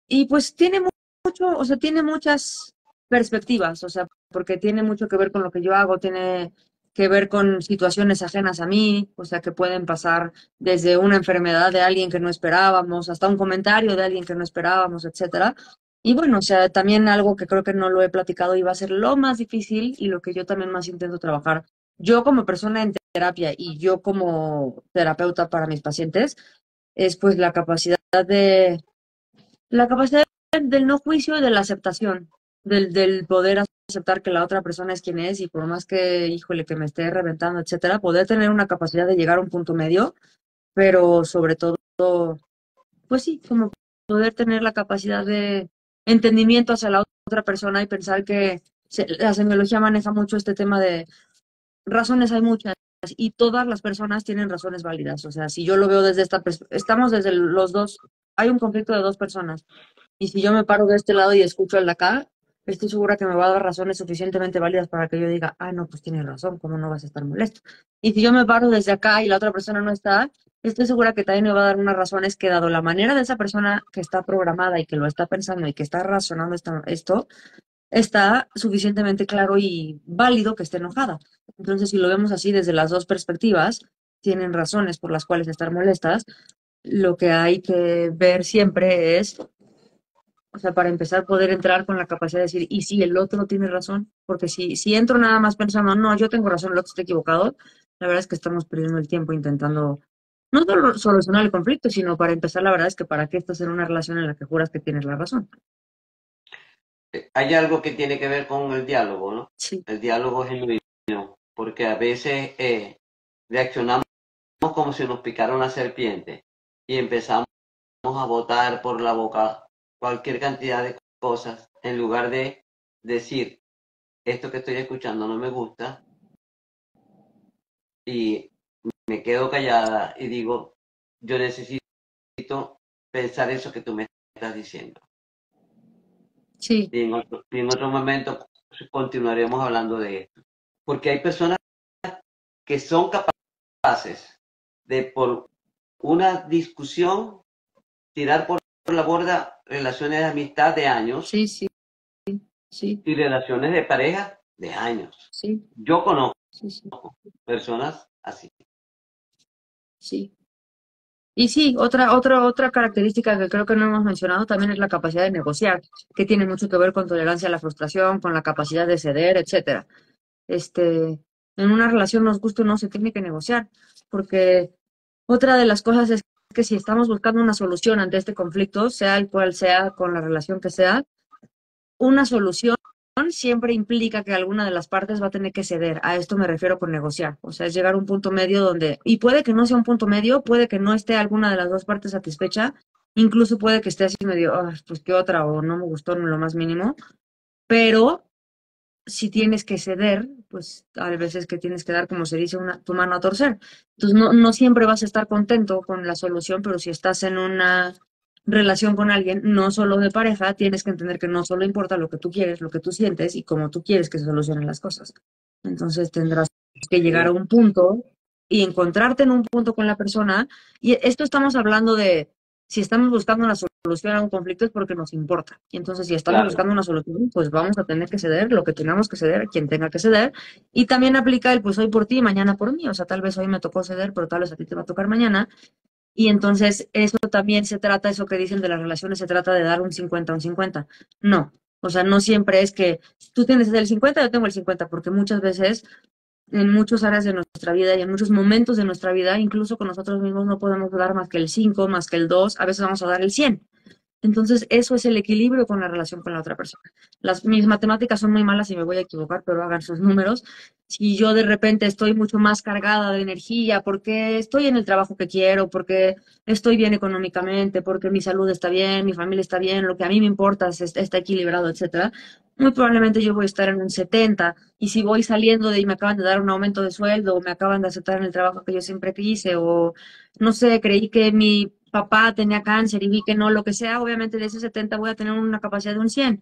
Y pues tiene mucho, o sea, tiene muchas perspectivas, o sea, porque tiene mucho que ver con lo que yo hago, tiene que ver con situaciones ajenas a mí, o sea, que pueden pasar desde una enfermedad de alguien que no esperábamos, hasta un comentario de alguien que no esperábamos, etcétera. Y bueno, o sea, también algo que creo que no lo he platicado y va a ser lo más difícil y lo que yo también más intento trabajar. Yo como persona en terapia y yo como terapeuta para mis pacientes, es pues la capacidad del no juicio y de la aceptación, del poder aceptar que la otra persona es quien es y por más que, híjole, que me esté reventando, etcétera, poder tener una capacidad de llegar a un punto medio, pero sobre todo, pues sí, como poder tener la capacidad de entendimiento hacia la otra persona y pensar que la semiología maneja mucho este tema de razones hay muchas y todas las personas tienen razones válidas. O sea, si yo lo veo desde esta perspectiva, estamos desde los dos, hay un conflicto de dos personas. Y si yo me paro de este lado y escucho al de acá, estoy segura que me va a dar razones suficientemente válidas para que yo diga, ah, no, pues tienes razón, ¿cómo no vas a estar molesto? Y si yo me paro desde acá y la otra persona no está, estoy segura que también me va a dar unas razones que dado la manera de esa persona que está programada y que lo está pensando y que está razonando esto, está suficientemente claro y válido que esté enojada. Entonces, si lo vemos así desde las dos perspectivas, tienen razones por las cuales estar molestas. Lo que hay que ver siempre es, o sea, para empezar, poder entrar con la capacidad de decir, y si el otro tiene razón, porque si entro nada más pensando, no, yo tengo razón, el otro está equivocado, la verdad es que estamos perdiendo el tiempo intentando no solo solucionar el conflicto, sino para empezar, la verdad es que para qué estás en una relación en la que juras que tienes la razón. Hay algo que tiene que ver con el diálogo, ¿no? Sí, El diálogo genuino, porque a veces reaccionamos como si nos picara una serpiente y empezamos a botar por la boca cualquier cantidad de cosas en lugar de decir, esto que estoy escuchando no me gusta y me quedo callada y digo, yo necesito pensar eso que tú me estás diciendo. sí, Y en otro momento continuaremos hablando de esto. Porque hay personas que son capaces de por una discusión tirar por la borda relaciones de amistad de años sí, sí, sí, y relaciones de pareja de años. sí, Yo conozco sí, sí, personas así. sí. Y sí, otra característica que creo que no hemos mencionado también es la capacidad de negociar, que tiene mucho que ver con tolerancia a la frustración, con la capacidad de ceder, etcétera. En una relación nos gusta o no se tiene que negociar, porque otra de las cosas es que si estamos buscando una solución ante este conflicto, sea el cual sea, con la relación que sea, una solución siempre implica que alguna de las partes va a tener que ceder. A esto me refiero con negociar. O sea, es llegar a un punto medio donde, y puede que no sea un punto medio, puede que no esté alguna de las dos partes satisfecha, Incluso puede que esté así medio, "Ah, pues qué otra, o no me gustó en lo más mínimo, pero si tienes que ceder, pues hay veces que tienes que dar, como se dice, tu mano a torcer. Entonces, no siempre vas a estar contento con la solución, pero si estás en una relación con alguien, no solo de pareja, tienes que entender que no solo importa lo que tú quieres, lo que tú sientes y cómo tú quieres que se solucionen las cosas. Entonces, tendrás que llegar a un punto y encontrarte en un punto con la persona. Y esto estamos hablando de si estamos buscando una solución a un conflicto es porque nos importa. Y entonces, si estamos Claro, buscando una solución, pues vamos a tener que ceder lo que tengamos que ceder, quien tenga que ceder. Y también aplica el pues hoy por ti, mañana por mí. O sea, tal vez hoy me tocó ceder, pero tal vez a ti te va a tocar mañana. Y entonces, eso también se trata, eso que dicen de las relaciones, se trata de dar un 50 un 50. No. O sea, no siempre es que tú tienes el 50, yo tengo el 50, porque muchas veces en muchas áreas de nuestra vida y en muchos momentos de nuestra vida, incluso con nosotros mismos no podemos dar más que el 5 más que el 2 a veces vamos a dar el 100. Entonces, eso es el equilibrio con la relación con la otra persona. Mis matemáticas son muy malas y me voy a equivocar, pero hagan sus números. Si yo de repente estoy mucho más cargada de energía porque estoy en el trabajo que quiero, porque estoy bien económicamente, porque mi salud está bien, mi familia está bien, lo que a mí me importa está equilibrado, etcétera, muy probablemente yo voy a estar en un 70. Y si voy saliendo de y me acaban de dar un aumento de sueldo, o me acaban de aceptar en el trabajo que yo siempre quise, o no sé, creí que mi papá tenía cáncer y vi que no, lo que sea, obviamente de ese 70 voy a tener una capacidad de un 100.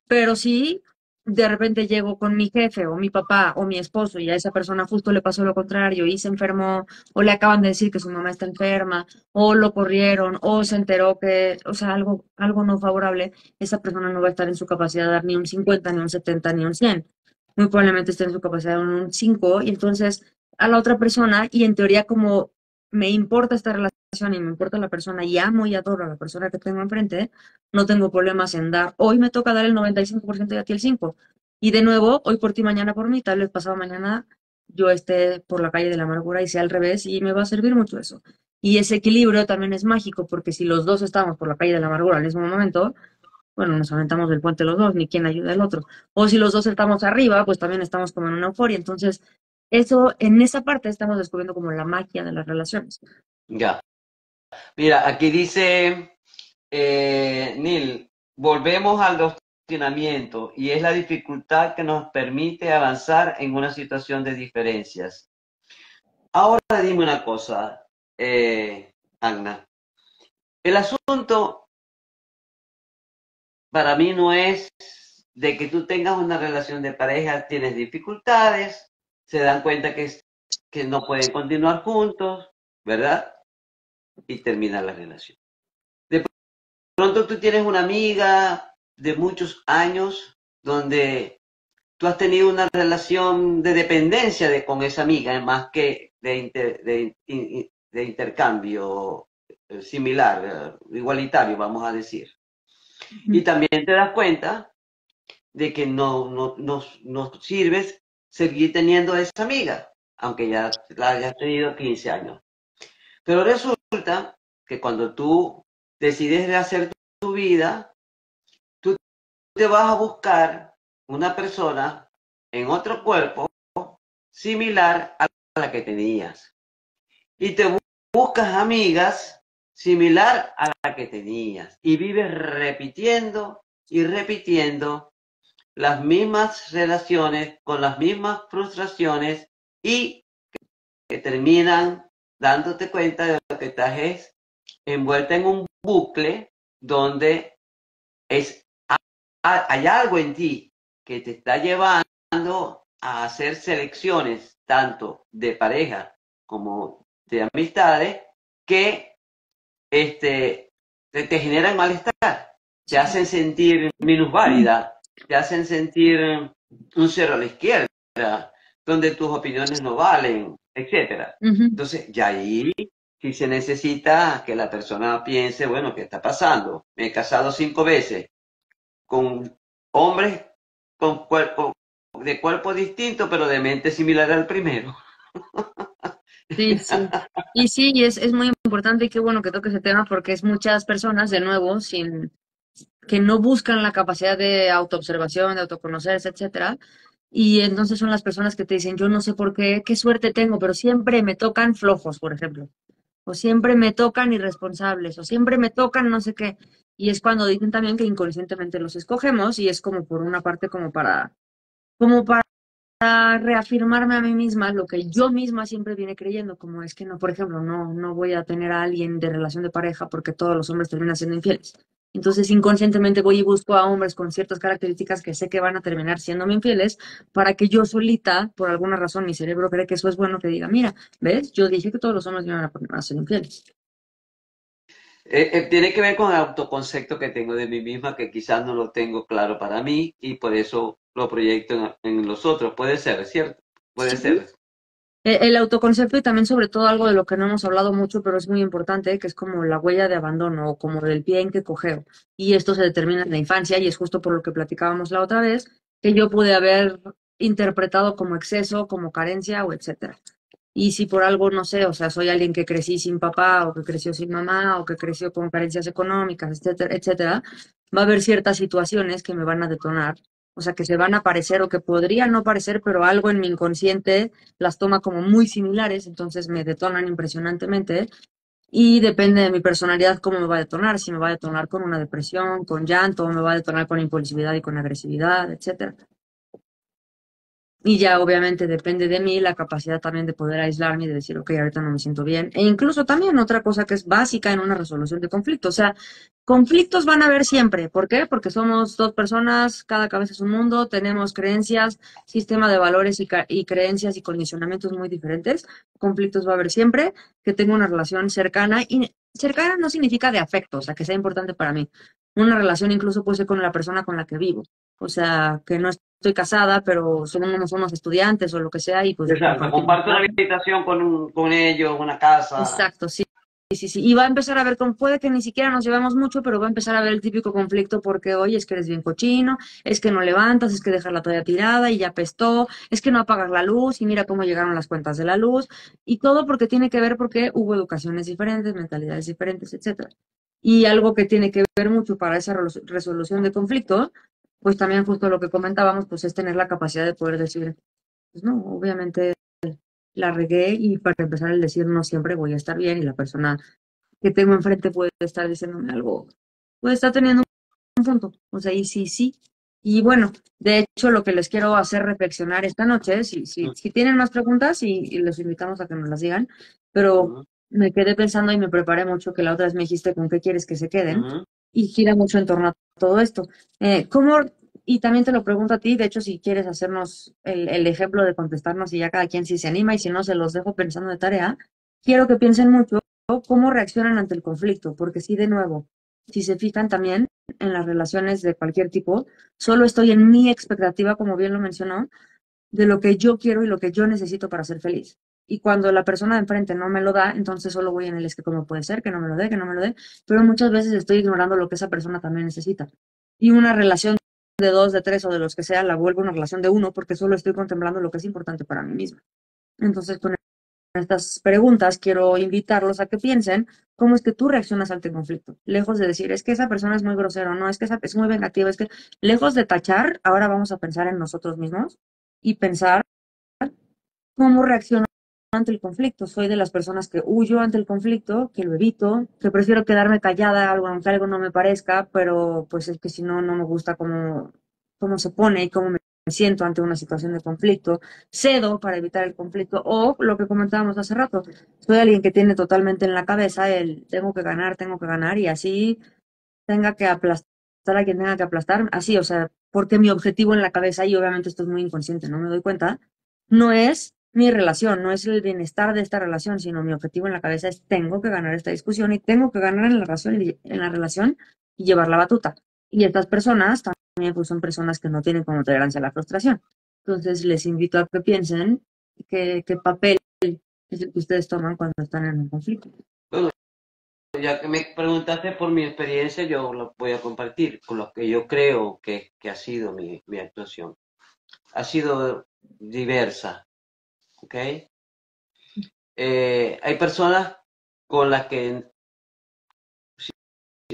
Pero si de repente llego con mi jefe o mi papá o mi esposo y a esa persona justo le pasó lo contrario y se enfermó o le acaban de decir que su mamá está enferma o lo corrieron o se enteró que, o sea, algo no favorable, esa persona no va a estar en su capacidad de dar ni un 50 ni un 70 ni un 100. Muy probablemente esté en su capacidad de un 5 y entonces a la otra persona y en teoría como me importa esta relación y me importa la persona y amo y adoro a la persona que tengo enfrente, no tengo problemas en dar. Hoy me toca dar el 95% y a ti el 5%. Y de nuevo, hoy por ti, mañana por mí, tal vez pasado mañana yo esté por la calle de la amargura y sea al revés y me va a servir mucho eso. Y ese equilibrio también es mágico porque si los dos estamos por la calle de la amargura al mismo momento, bueno, nos aventamos del puente los dos, ni quien ayuda al otro. O si los dos estamos arriba, pues también estamos como en una euforia. Entonces, eso, en esa parte estamos descubriendo como la magia de las relaciones. ya. Mira, aquí dice Neil, volvemos al doctrinamiento y es la dificultad que nos permite avanzar en una situación de diferencias. Ahora dime una cosa, Agna. El asunto para mí no es de que tú tengas una relación de pareja, tienes dificultades, se dan cuenta que no pueden continuar juntos, ¿verdad? Y termina la relación. De pronto tú tienes una amiga de muchos años donde tú has tenido una relación de dependencia con esa amiga, más que de intercambio similar, igualitario, vamos a decir. Y también te das cuenta de que no sirves seguir teniendo a esa amiga, aunque ya la hayas tenido 15 años. Pero resulta que cuando tú decides de hacer tu vida, tú te vas a buscar una persona en otro cuerpo similar a la que tenías. Y te buscas amigas similar a la que tenías. Y vives repitiendo y repitiendo las mismas relaciones con las mismas frustraciones y que terminan dándote cuenta de lo que estás es envuelta en un bucle donde es, hay algo en ti que te está llevando a hacer selecciones tanto de pareja como de amistades que te generan malestar, te Sí. hacen sentir minusválida, te hacen sentir un cero a la izquierda, donde tus opiniones no valen, etcétera. Ujú. Entonces, ya ahí si se necesita que la persona piense, bueno, ¿qué está pasando? Me he casado 5 veces con hombres con cuerpo, de cuerpo distinto, pero de mente similar al primero. Sí, sí. Y sí, es muy importante y qué bueno que toque ese tema porque es muchas personas, de nuevo, que no buscan la capacidad de autoobservación, de autoconocerse, etcétera. Y entonces son las personas que te dicen, yo no sé por qué, qué suerte tengo, pero siempre me tocan flojos, por ejemplo. o siempre me tocan irresponsables, o siempre me tocan no sé qué. Y es cuando dicen también que inconscientemente los escogemos y es como por una parte como para reafirmarme a mí misma lo que yo misma siempre viene creyendo, como es que no, por ejemplo, no voy a tener a alguien de relación de pareja porque todos los hombres terminan siendo infieles. Entonces, inconscientemente voy y busco a hombres con ciertas características que sé que van a terminar siendo infieles para que yo solita, por alguna razón, mi cerebro cree que eso es bueno, que diga, mira, ¿ves? Yo dije que todos los hombres iban a ser infieles. Tiene que ver con el autoconcepto que tengo de mí misma, que quizás no lo tengo claro para mí y por eso lo proyecto en los otros. Puede ser, ¿cierto? Puede Sí. ser. El autoconcepto y también sobre todo algo de lo que no hemos hablado mucho, pero es muy importante, que es como la huella de abandono o como del pie en que cojeo. Y esto se determina en la infancia y es justo por lo que platicábamos la otra vez, que yo pude haber interpretado como exceso, como carencia o etcétera. Y si por algo, no sé, o sea, soy alguien que crecí sin papá o que creció sin mamá o que creció con carencias económicas, etcétera, etcétera, va a haber ciertas situaciones que me van a detonar, o sea, que se van a parecer o que podrían no parecer, pero algo en mi inconsciente las toma como muy similares, entonces me detonan impresionantemente y depende de mi personalidad cómo me va a detonar, si me va a detonar con una depresión, con llanto, o me va a detonar con impulsividad y con agresividad, etcétera. Y ya obviamente depende de mí la capacidad también de poder aislarme y de decir, ok, ahorita no me siento bien. E incluso también otra cosa que es básica en una resolución de conflicto. O sea, conflictos van a haber siempre. ¿Por qué? Porque somos dos personas, cada cabeza es un mundo, tenemos creencias, sistema de valores y creencias y condicionamientos muy diferentes. Conflictos va a haber siempre. Que tengo una relación cercana. Y cercana no significa de afecto, o sea, que sea importante para mí. Una relación incluso puede ser con la persona con la que vivo. O sea, que no estoy casada, pero somos unos estudiantes o lo que sea, y pues Exacto. compartimos Comparto una casa. habitación con ellos, una casa. Exacto, sí. Sí, sí, sí. Y va a empezar a ver, puede que ni siquiera nos llevemos mucho, pero va a empezar a ver el típico conflicto porque, oye, es que eres bien cochino, es que no levantas, es que dejas la toalla tirada y ya apestó, es que no apagas la luz y mira cómo llegaron las cuentas de la luz. Y todo porque tiene que ver porque hubo educaciones diferentes, mentalidades diferentes, etcétera. Y algo que tiene que ver mucho para esa resolución de conflicto, pues también justo lo que comentábamos, pues es tener la capacidad de poder decir, pues no, obviamente la regué y para empezar el decir no siempre voy a estar bien y la persona que tengo enfrente puede estar diciéndome algo, puede estar teniendo un punto, o sea, y sí, sí. Y bueno, de hecho lo que les quiero hacer reflexionar esta noche, si tienen más preguntas y los invitamos a que nos las digan, pero Ujú, me quedé pensando y me preparé mucho que la otra vez me dijiste con qué quieres que se queden ujú. y gira mucho en torno a todo esto. ¿Cómo, y también te lo pregunto a ti, de hecho, si quieres hacernos el ejemplo de contestarnos y ya cada quien si se anima y si no, se los dejo pensando de tarea, quiero que piensen mucho cómo reaccionan ante el conflicto, porque sí, de nuevo, si se fijan también en las relaciones de cualquier tipo, solo estoy en mi expectativa, como bien lo mencionó, de lo que yo quiero y lo que yo necesito para ser feliz. Y cuando la persona de enfrente no me lo da, entonces solo voy en el es que cómo puede ser, que no me lo dé, que no me lo dé, pero muchas veces estoy ignorando lo que esa persona también necesita. Y una relación de dos, de tres o de los que sea, la vuelvo una relación de uno porque solo estoy contemplando lo que es importante para mí misma. Entonces, con estas preguntas quiero invitarlos a que piensen cómo es que tú reaccionas ante el conflicto. Lejos de decir, es que esa persona es muy grosera, no, es que esa es muy vengativa, es que lejos de tachar, ahora vamos a pensar en nosotros mismos y pensar cómo reacciono ante el conflicto. Soy de las personas que huyo ante el conflicto, que lo evito, que prefiero quedarme callada, aunque algo no me parezca, pero pues es que si no, no me gusta cómo se pone y cómo me siento ante una situación de conflicto. Cedo para evitar el conflicto o lo que comentábamos hace rato. Soy alguien que tiene totalmente en la cabeza el tengo que ganar y así tenga que aplastar a quien tenga que aplastar, así, o sea, porque mi objetivo en la cabeza, y obviamente esto es muy inconsciente, no me doy cuenta, no es mi relación, no es el bienestar de esta relación, sino mi objetivo en la cabeza es tengo que ganar esta discusión y tengo que ganar en la relación y llevar la batuta. Y estas personas también pues, son personas que no tienen como tolerancia a la frustración. Entonces les invito a que piensen qué papel es el que ustedes toman cuando están en un conflicto. Bueno, ya que me preguntaste por mi experiencia, yo lo voy a compartir con lo que yo creo que ha sido mi actuación. Ha sido diversa, ¿ok? Hay personas con las que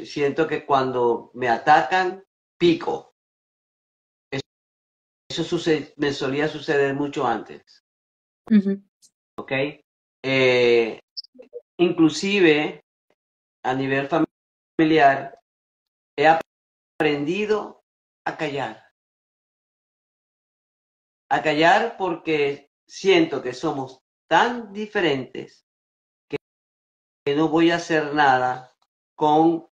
siento que cuando me atacan, pico. Eso me solía suceder mucho antes, Ujú, ¿ok? Eh, Inclusive, a nivel familiar, he aprendido a callar. A callar porque siento que somos tan diferentes que no voy a hacer nada con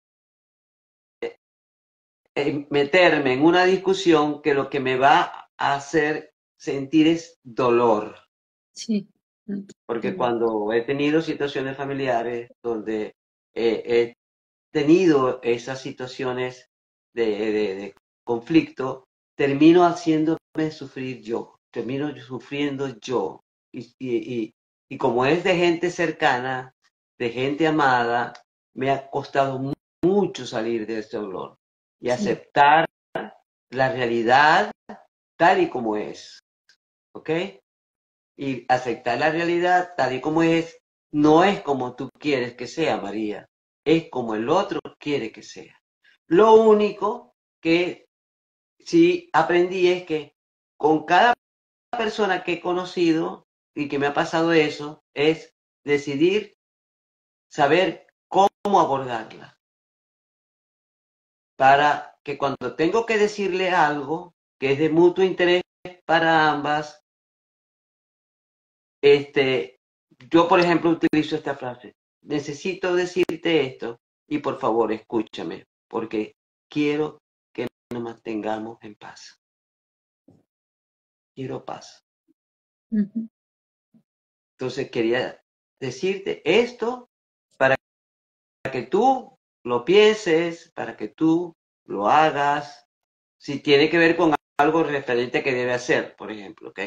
meterme en una discusión que lo que me va a hacer sentir es dolor. Sí. Porque cuando he tenido situaciones familiares donde he tenido esas situaciones de conflicto, termino haciéndome sufrir yo, termino sufriendo yo. Y como es de gente cercana, de gente amada, me ha costado mucho salir de este dolor y Sí. aceptar la realidad tal y como es, ¿ok? Y aceptar la realidad tal y como es, no es como tú quieres que sea, María, es como el otro quiere que sea. Lo único que sí aprendí es que con cada persona que he conocido y que me ha pasado eso, es decidir saber cómo abordarla, para que cuando tengo que decirle algo que es de mutuo interés para ambas, yo, por ejemplo, utilizo esta frase: necesito decirte esto y por favor escúchame, porque quiero que nos mantengamos en paz. Quiero paz. Ujú. Entonces quería decirte esto para que tú lo pienses, para que tú lo hagas, si tiene que ver con algo referente que debe hacer, por ejemplo, ¿ok?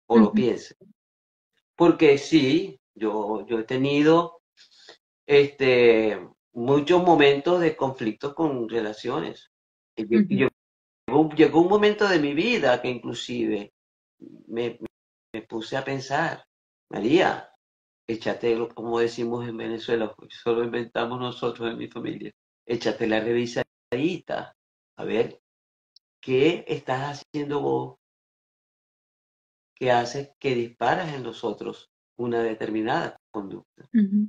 O lo Ujú. piense. Porque sí, yo he tenido muchos momentos de conflictos con relaciones. Ujú. Llegó un momento de mi vida que inclusive me, me puse a pensar: María, échate, como decimos en Venezuela, solo inventamos nosotros en mi familia, échate la revisadita, a ver qué estás haciendo vos que hace que disparas en nosotros una determinada conducta. Ujú.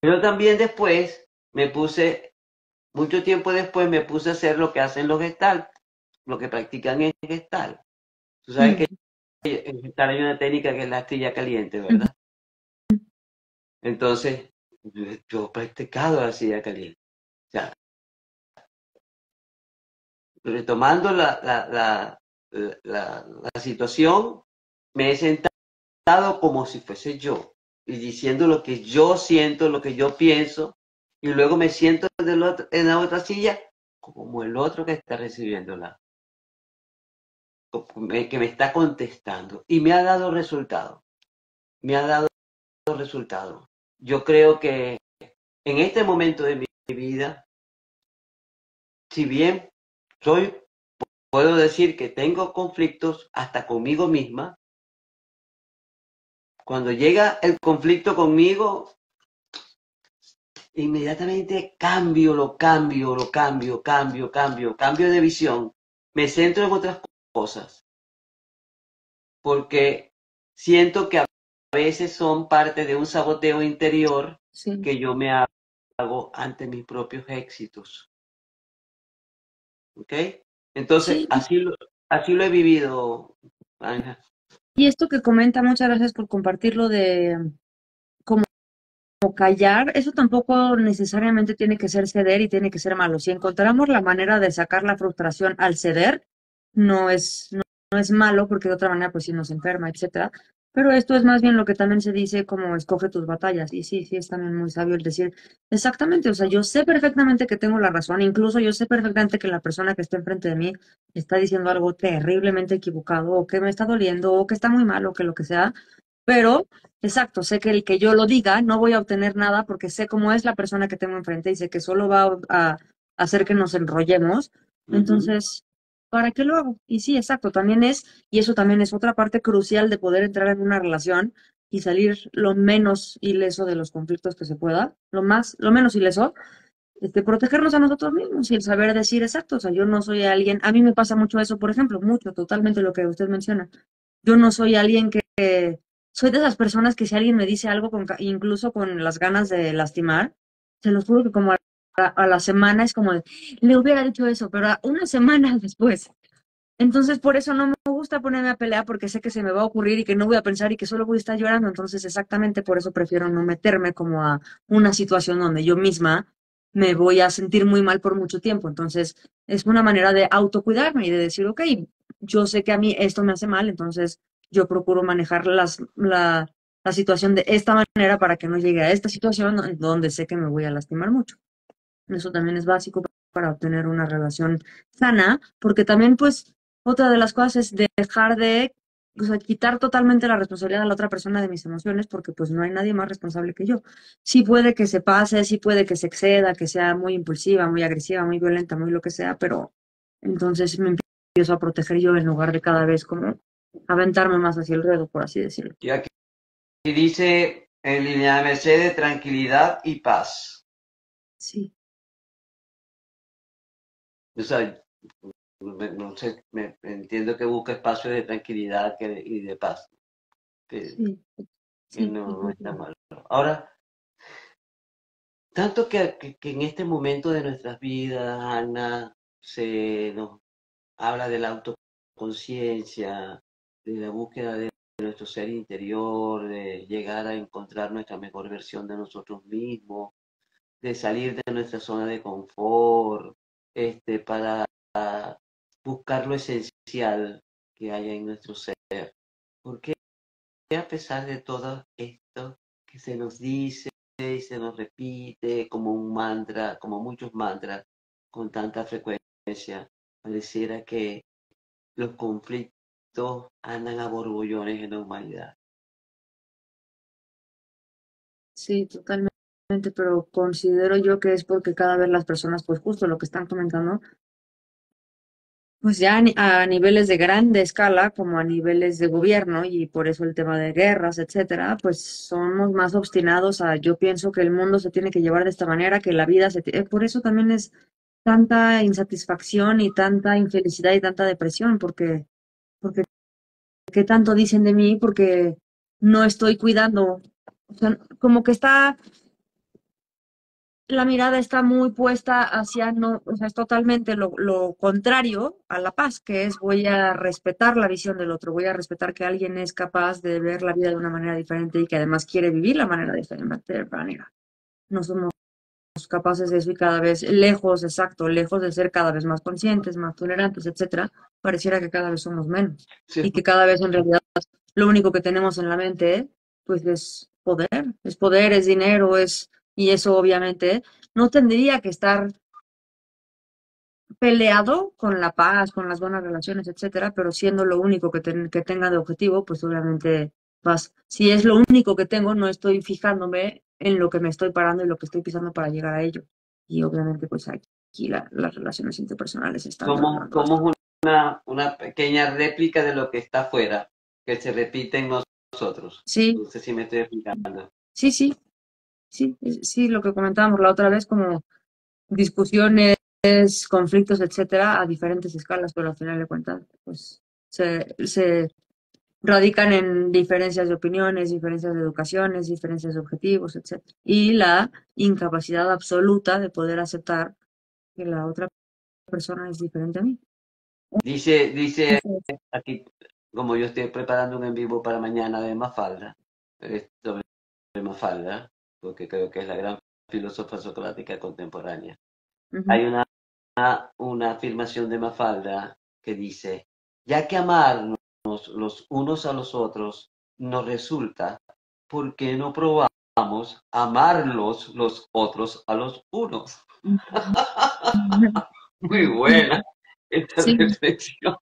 Pero también después me puse, mucho tiempo después me puse a hacer lo que hacen los Gestalt, lo que practican en Gestalt. Tú sabes que Ujú. en Gestalt hay una técnica que es la astilla caliente, Ujú. ¿verdad? Entonces, yo he practicado la astilla caliente. O sea, retomando la situación, me he sentado como si fuese yo y diciendo lo que yo siento, lo que yo pienso, y luego me siento en la otra silla como el otro que está recibiendo que me está contestando, y me ha dado resultado, me ha dado resultado. Yo creo que en este momento de mi vida, si bien soy, puedo decir que tengo conflictos hasta conmigo misma, cuando llega el conflicto conmigo, inmediatamente cambio de visión, me centro en otras cosas, porque siento que a veces son parte de un saboteo interior Sí. que yo me hago ante mis propios éxitos, ¿ok? Entonces, Sí, así lo he vivido, Anja. y esto que comenta, muchas gracias por compartirlo de cómo callar, eso tampoco necesariamente tiene que ser ceder y tiene que ser malo. Si encontramos la manera de sacar la frustración al ceder, no es malo porque de otra manera pues sí nos enferma, etcétera. Pero esto es más bien lo que también se dice como escoge tus batallas. Y sí, sí, es también muy sabio el decir, exactamente, o sea, yo sé perfectamente que tengo la razón, incluso yo sé perfectamente que la persona que está enfrente de mí está diciendo algo terriblemente equivocado, o que me está doliendo, o que está muy mal, o que lo que sea, pero, exacto, sé que el que yo lo diga no voy a obtener nada porque sé cómo es la persona que tengo enfrente y sé que solo va a hacer que nos enrollemos. Ujú, Entonces, ¿para qué lo hago? Y sí, exacto, también es, y eso también es otra parte crucial de poder entrar en una relación y salir lo menos ileso de los conflictos que se pueda, lo menos ileso, protegernos a nosotros mismos y el saber decir exacto, o sea, yo no soy alguien, a mí me pasa mucho eso, por ejemplo, mucho, totalmente lo que usted menciona. Yo no soy alguien soy de esas personas que si alguien me dice algo, incluso con las ganas de lastimar, se los juro que como a la semana es como, le hubiera dicho eso, pero a una semana después. Entonces, por eso no me gusta ponerme a pelear porque sé que se me va a ocurrir y que no voy a pensar y que solo voy a estar llorando. Entonces, exactamente por eso prefiero no meterme como a una situación donde yo misma me voy a sentir muy mal por mucho tiempo. Entonces, es una manera de autocuidarme y de decir, ok, yo sé que a mí esto me hace mal, entonces yo procuro manejar la situación de esta manera para que no llegue a esta situación donde sé que me voy a lastimar mucho. Eso también es básico para obtener una relación sana, porque también, pues, otra de las cosas es dejar de, o sea, quitar totalmente la responsabilidad a la otra persona de mis emociones, porque pues no hay nadie más responsable que yo. Sí puede que se pase, sí puede que se exceda, que sea muy impulsiva, muy agresiva, muy violenta, muy lo que sea, pero entonces me empiezo a proteger yo en lugar de cada vez como aventarme más hacia el ruedo, por así decirlo. Y aquí dice en línea de Mercedes, tranquilidad y paz. Sí, O sea, no sé, entiendo que busca espacios de tranquilidad y de paz, que, sí, que sí, no está mal. Ahora, tanto que en este momento de nuestras vidas, Ana, se nos habla de la autoconciencia, de la búsqueda de nuestro ser interior, de llegar a encontrar nuestra mejor versión de nosotros mismos, de salir de nuestra zona de confort, para buscar lo esencial que haya en nuestro ser. Porque a pesar de todo esto que se nos dice y se nos repite como un mantra, como muchos mantras, con tanta frecuencia, pareciera que los conflictos andan a borbollones en la humanidad. sí, totalmente, pero considero yo que es porque cada vez las personas, pues justo lo que están comentando, pues ya a niveles de grande escala, como a niveles de gobierno, y por eso el tema de guerras, etcétera, pues somos más obstinados a, yo pienso que el mundo se tiene que llevar de esta manera, que la vida por eso también es tanta insatisfacción y tanta infelicidad y tanta depresión, porque ¿qué tanto dicen de mí? Porque no estoy cuidando, o sea, como que está la mirada está muy puesta hacia, no, o sea, es totalmente lo contrario a la paz, que es voy a respetar la visión del otro, voy a respetar que alguien es capaz de ver la vida de una manera diferente y que además quiere vivir la manera de diferente manera. No somos capaces de eso y cada vez lejos, exacto, lejos de ser cada vez más conscientes, más tolerantes, etcétera, pareciera que cada vez somos menos Sí, y que cada vez en realidad lo único que tenemos en la mente, pues es poder, es dinero, y eso obviamente no tendría que estar peleado con la paz, con las buenas relaciones, etcétera, pero siendo lo único que tenga de objetivo, pues obviamente vas, si es lo único que tengo, no estoy fijándome en lo que me estoy parando y lo que estoy pisando para llegar a ello. Y obviamente, pues aquí las relaciones interpersonales están mermando bastante. somos una pequeña réplica de lo que está afuera, que se repite en nosotros. Sí, No sé si me estoy explicando. sí, sí, sí, sí, lo que comentábamos la otra vez, como discusiones, conflictos, etcétera, a diferentes escalas, pero al final de cuentas, pues se radican en diferencias de opiniones, diferencias de educaciones, diferencias de objetivos, etcétera. Y la incapacidad absoluta de poder aceptar que la otra persona es diferente a mí. Dice aquí, como yo estoy preparando un en vivo para mañana de Mafalda, sobre Mafalda, porque creo que es la gran filósofa socrática contemporánea. Ujú. Hay una afirmación de Mafalda que dice, ya que amarnos los unos a los otros nos resulta, ¿por qué no probamos amarlos los otros a los unos? Muy buena esta Sí, reflexión,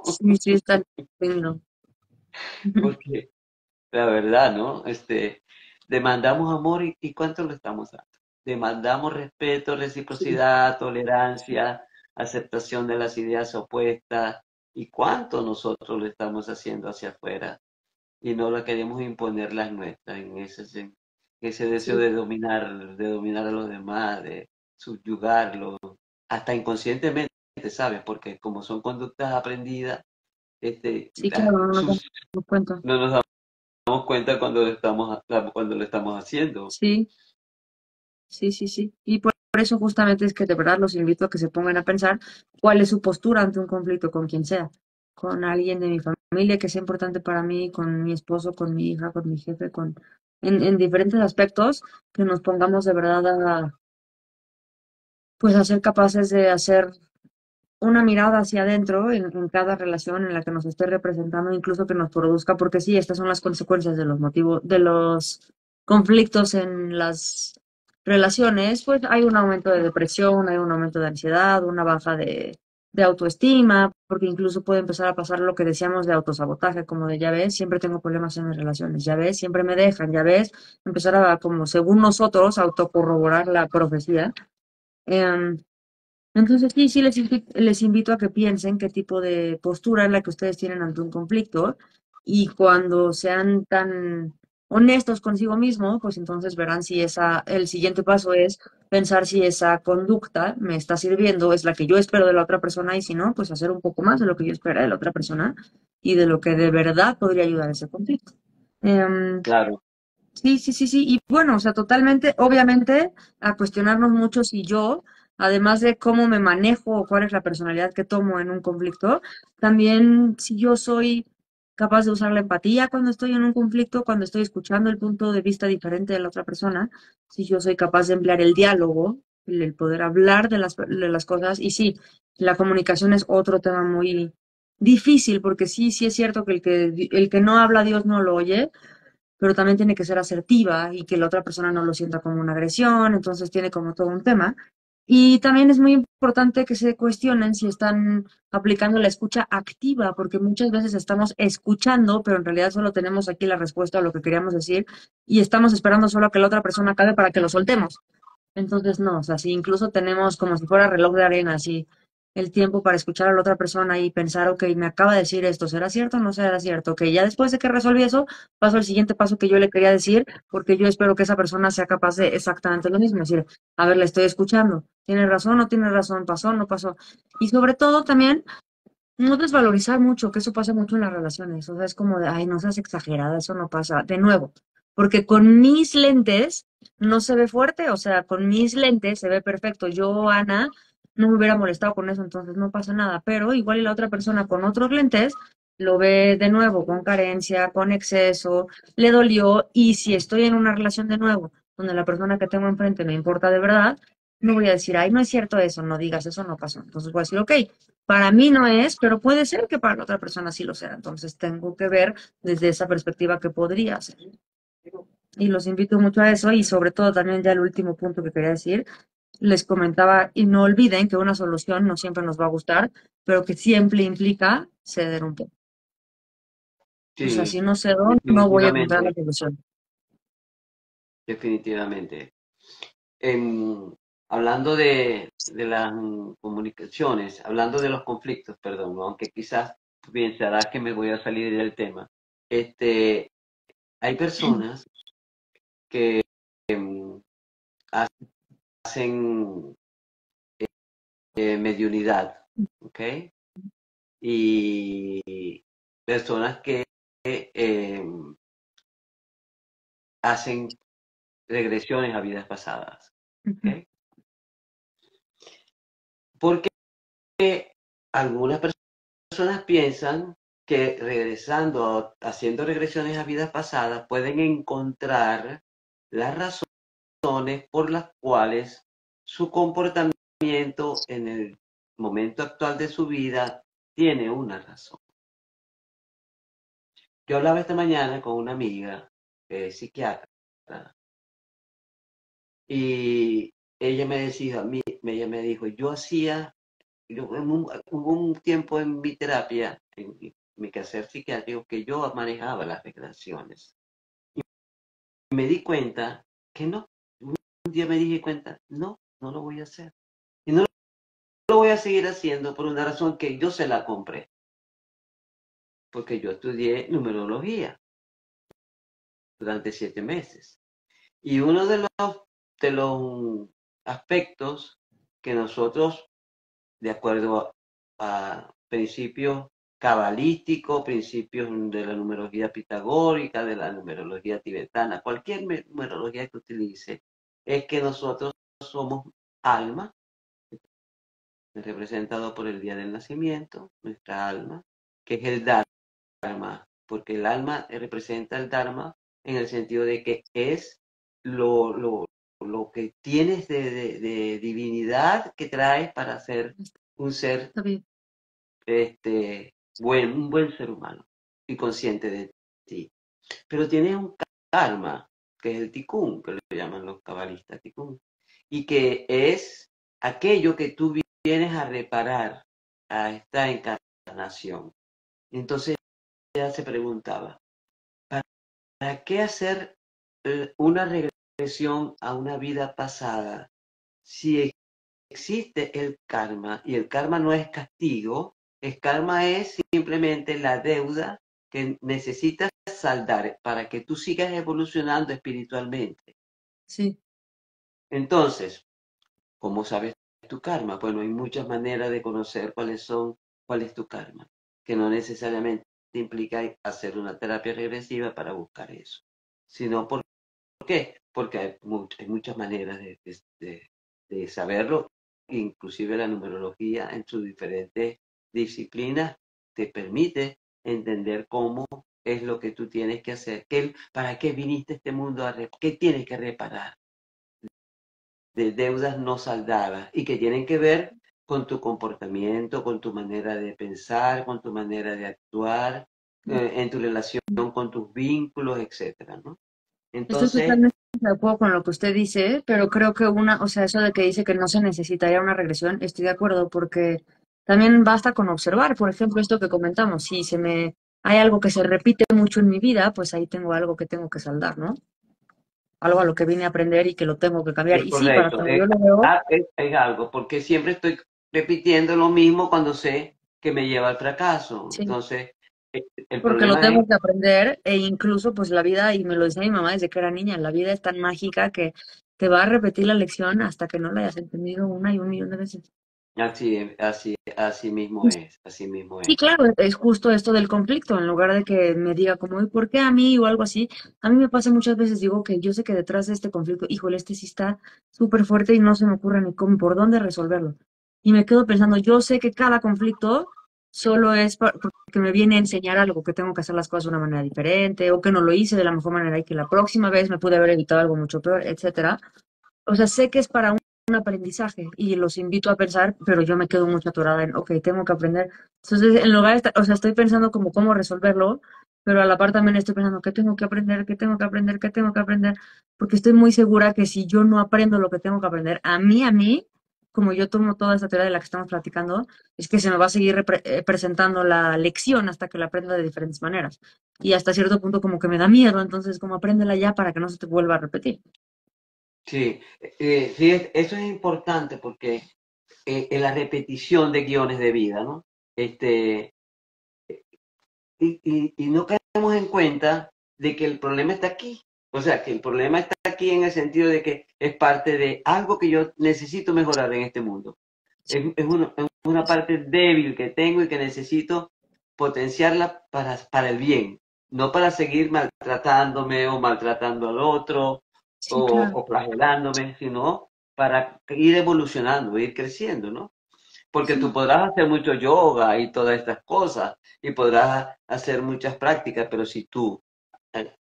sí, sí, está lindo. porque la verdad, ¿no? Demandamos amor y ¿cuánto lo estamos dando? Demandamos respeto, Sí, reciprocidad, tolerancia, aceptación de las ideas opuestas y cuánto nosotros lo estamos haciendo hacia afuera y no lo queremos imponer las nuestras en ese deseo sí, de dominar a los demás, de subyugarlos, hasta inconscientemente, ¿sabes? Porque como son conductas aprendidas, sí, claro, no nos sus, damos cuenta. no nos damos damos cuenta cuando lo estamos haciendo. Sí, sí, sí, sí. Y por eso justamente es que de verdad los invito a que se pongan a pensar cuál es su postura ante un conflicto con quien sea, con alguien de mi familia que sea importante para mí, con mi esposo, con mi hija, con mi jefe, en diferentes aspectos, que nos pongamos de verdad pues a ser capaces de hacer una mirada hacia adentro en cada relación en la que nos esté representando, incluso que nos produzca, porque sí, estas son las consecuencias de los motivos, de los conflictos en las relaciones, pues hay un aumento de depresión, hay un aumento de ansiedad, una baja de autoestima, porque incluso puede empezar a pasar lo que decíamos de autosabotaje, como de ya ves, siempre tengo problemas en mis relaciones, ya ves, siempre me dejan, ya ves, empezar a, como según nosotros, autocorroborar la profecía. Em, entonces, sí, sí, les invito a que piensen qué tipo de postura es la que ustedes tienen ante un conflicto y cuando sean tan honestos consigo mismo, pues entonces verán si el siguiente paso es pensar si esa conducta me está sirviendo, es la que yo espero de la otra persona y si no, pues hacer un poco más de lo que yo espero de la otra persona y de lo que de verdad podría ayudar a ese conflicto. Em, Claro, Sí, sí, sí, sí. Y bueno, o sea, totalmente, obviamente, a cuestionarnos mucho si yo, además de cómo me manejo o cuál es la personalidad que tomo en un conflicto, también si yo soy capaz de usar la empatía cuando estoy en un conflicto, cuando estoy escuchando el punto de vista diferente de la otra persona, si yo soy capaz de emplear el diálogo, el poder hablar de las cosas. Y sí, la comunicación es otro tema muy difícil, porque sí, sí es cierto que el que no habla, Dios no lo oye, pero también tiene que ser asertiva y que la otra persona no lo sienta como una agresión, entonces tiene como todo un tema. Y también es muy importante que se cuestionen si están aplicando la escucha activa, porque muchas veces estamos escuchando, pero en realidad solo tenemos aquí la respuesta a lo que queríamos decir y estamos esperando solo a que la otra persona acabe para que lo soltemos. Entonces, no, o sea, si incluso tenemos como si fuera reloj de arena, así el tiempo para escuchar a la otra persona y pensar, ok, me acaba de decir esto, ¿será cierto o no será cierto? Ok, ya después de que resolví eso, paso al siguiente paso que yo le quería decir, porque yo espero que esa persona sea capaz de exactamente lo mismo, es decir, a ver, le estoy escuchando, ¿tiene razón o no tiene razón? ¿Pasó o no pasó? Y sobre todo también, no desvalorizar mucho, que eso pasa mucho en las relaciones, o sea, es como de, ay, no seas exagerada, eso no pasa, de nuevo, porque con mis lentes no se ve fuerte, o sea, con mis lentes se ve perfecto. Yo, Ana, no me hubiera molestado con eso, entonces no pasa nada, pero igual y la otra persona con otros lentes lo ve de nuevo, con carencia, con exceso, le dolió, y si estoy en una relación de nuevo, donde la persona que tengo enfrente me importa de verdad, no voy a decir, ay, no es cierto eso, no digas eso, no pasó. Entonces voy a decir, ok, para mí no es, pero puede ser que para la otra persona sí lo sea. Entonces tengo que ver desde esa perspectiva que podría ser. Y los invito mucho a eso y sobre todo también ya el último punto que quería decir, les comentaba y no olviden que una solución no siempre nos va a gustar, pero que siempre implica ceder un poco. O sea, sí, si no cedo, no voy a encontrar la definitivamente, solución. definitivamente. Hablando de las comunicaciones, hablando de los conflictos, perdón, aunque quizás pensarás que me voy a salir del tema, este, hay personas que em, hacen mediunidad, ¿ok? Y personas que em, hacen regresiones a vidas pasadas, Ujú, ¿ok? Porque algunas personas piensan que regresando, haciendo regresiones a vidas pasadas, pueden encontrar las razones por las cuales su comportamiento en el momento actual de su vida tiene una razón. Yo hablaba esta mañana con una amiga psiquiatra y ella me decía, ella me dijo, hubo un tiempo en mi terapia, en mi quehacer psiquiátrico, que yo manejaba las regresiones. Y me di cuenta que no. Un día me di cuenta, no, no lo voy a hacer. Y no lo voy a seguir haciendo por una razón que yo se la compré, porque yo estudié numerología durante 7 meses. Y uno de los aspectos que nosotros, de acuerdo a principios cabalístico, principios de la numerología pitagórica, de la numerología tibetana, cualquier numerología que utilice, es que nosotros somos alma, representado por el día del nacimiento, nuestra alma, que es el Dharma, porque el alma representa el Dharma en el sentido de que es lo, lo, lo que tienes de divinidad que traes para ser un ser Está bien. un buen ser humano y consciente de ti. Pero tienes un karma, que es el tikkun, que lo llaman los cabalistas tikkun, y que es aquello que tú vienes a reparar a esta encarnación. Entonces ya se preguntaba, ¿para qué hacer una regresión a una vida pasada si existe el karma? Y el karma no es castigo, el karma es simplemente la deuda que necesitas saldar para que tú sigas evolucionando espiritualmente. Sí. Entonces, ¿cómo sabes tu karma? Bueno, hay muchas maneras de conocer cuál es tu karma, que no necesariamente implica hacer una terapia regresiva para buscar eso, sino ¿por qué? Porque hay muchas maneras de saberlo, inclusive la numerología en sus diferentes disciplinas te permite entender cómo es lo que tú tienes que hacer, para qué viniste a este mundo, qué tienes que reparar de deudas no saldadas y que tienen que ver con tu comportamiento, con tu manera de pensar, con tu manera de actuar, en tu relación con tus vínculos, etcétera, ¿no? Estoy Entonces, totalmente de acuerdo con lo que usted dice, pero creo que o sea, eso de que dice que no se necesitaría una regresión, estoy de acuerdo, porque también basta con observar, por ejemplo, esto que comentamos, si hay algo que se repite mucho en mi vida, pues ahí tengo algo que tengo que saldar, ¿no? Algo a lo que vine a aprender y que lo tengo que cambiar. es Y sí, para correcto, cuando yo lo veo, es algo, porque siempre estoy repitiendo lo mismo cuando sé que me lleva al fracaso. sí, Entonces, el porque lo problema es, tengo que aprender e incluso pues la vida, y me lo decía mi mamá desde que era niña, la vida es tan mágica que te va a repetir la lección hasta que no la hayas entendido una y un millón de veces. así mismo Sí, es. claro, es justo esto del conflicto, en lugar de que me diga como, ¿y por qué a mí? O algo así. A mí me pasa muchas veces, digo que yo sé que detrás de este conflicto, híjole, este sí está súper fuerte y no se me ocurre ni cómo, por dónde resolverlo. Y me quedo pensando, yo sé que cada conflicto solo es porque me viene a enseñar algo, que tengo que hacer las cosas de una manera diferente, o que no lo hice de la mejor manera y que la próxima vez me pude haber evitado algo mucho peor, etcétera. O sea, sé que es para un aprendizaje y los invito a pensar, pero yo me quedo mucho atorada en, ok, tengo que aprender. Entonces, en lugar de estar, o sea, estoy pensando como cómo resolverlo, pero a la par también estoy pensando qué tengo que aprender, qué tengo que aprender, qué tengo que aprender, porque estoy muy segura que si yo no aprendo lo que tengo que aprender, a mí, como yo tomo toda esta teoría de la que estamos platicando, es que se me va a seguir presentando la lección hasta que la aprenda de diferentes maneras. Y hasta cierto punto como que me da miedo, entonces como apréndela ya para que no se te vuelva a repetir. Sí, sí, eso es importante porque en la repetición de guiones de vida, ¿no? Este, y no caemos en cuenta de que el problema está aquí. O sea, que el problema está aquí en el sentido de que es parte de algo que yo necesito mejorar en este mundo. Es una parte débil que tengo y que necesito potenciarla para el bien, no para seguir maltratándome o maltratando al otro Sí, claro. o flagelándome, sino para ir evolucionando, ir creciendo, ¿no? Porque tú Sí. podrás hacer mucho yoga y todas estas cosas y podrás hacer muchas prácticas, pero si tú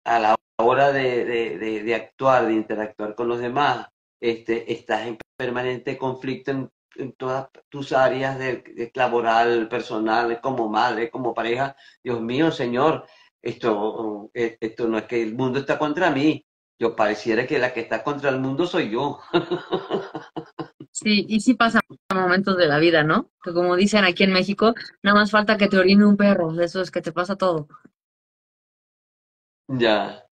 a la hora de actuar, de interactuar con los demás, estás en permanente conflicto en todas tus áreas de laboral, personal, como madre, como pareja. Dios mío, Señor, esto no es que el mundo está contra mí. Yo pareciera que la que está contra el mundo soy yo. Sí, y sí pasa momentos de la vida, ¿no? Que como dicen aquí en México, nada más falta que te orine un perro, eso es que te pasa todo. Ya,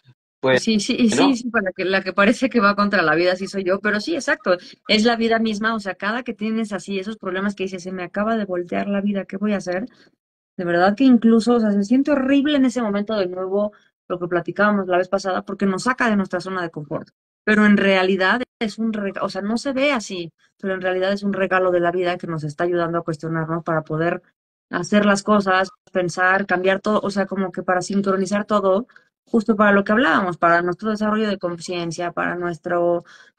Y pues, sí, sí, y sí, bueno, sí, para que la que parece que va contra la vida, sí soy yo, pero sí, exacto, es la vida misma, o sea, cada que tienes así esos problemas que dices, se me acaba de voltear la vida, ¿qué voy a hacer? De verdad que incluso, o sea, se siente horrible en ese momento de nuevo lo que platicábamos la vez pasada, porque nos saca de nuestra zona de confort. Pero en realidad es un regalo, o sea, no se ve así, pero en realidad es un regalo de la vida que nos está ayudando a cuestionarnos para poder hacer las cosas, pensar, cambiar todo, o sea, como que para sincronizar todo, justo para lo que hablábamos, para nuestro desarrollo de conciencia, para nuestra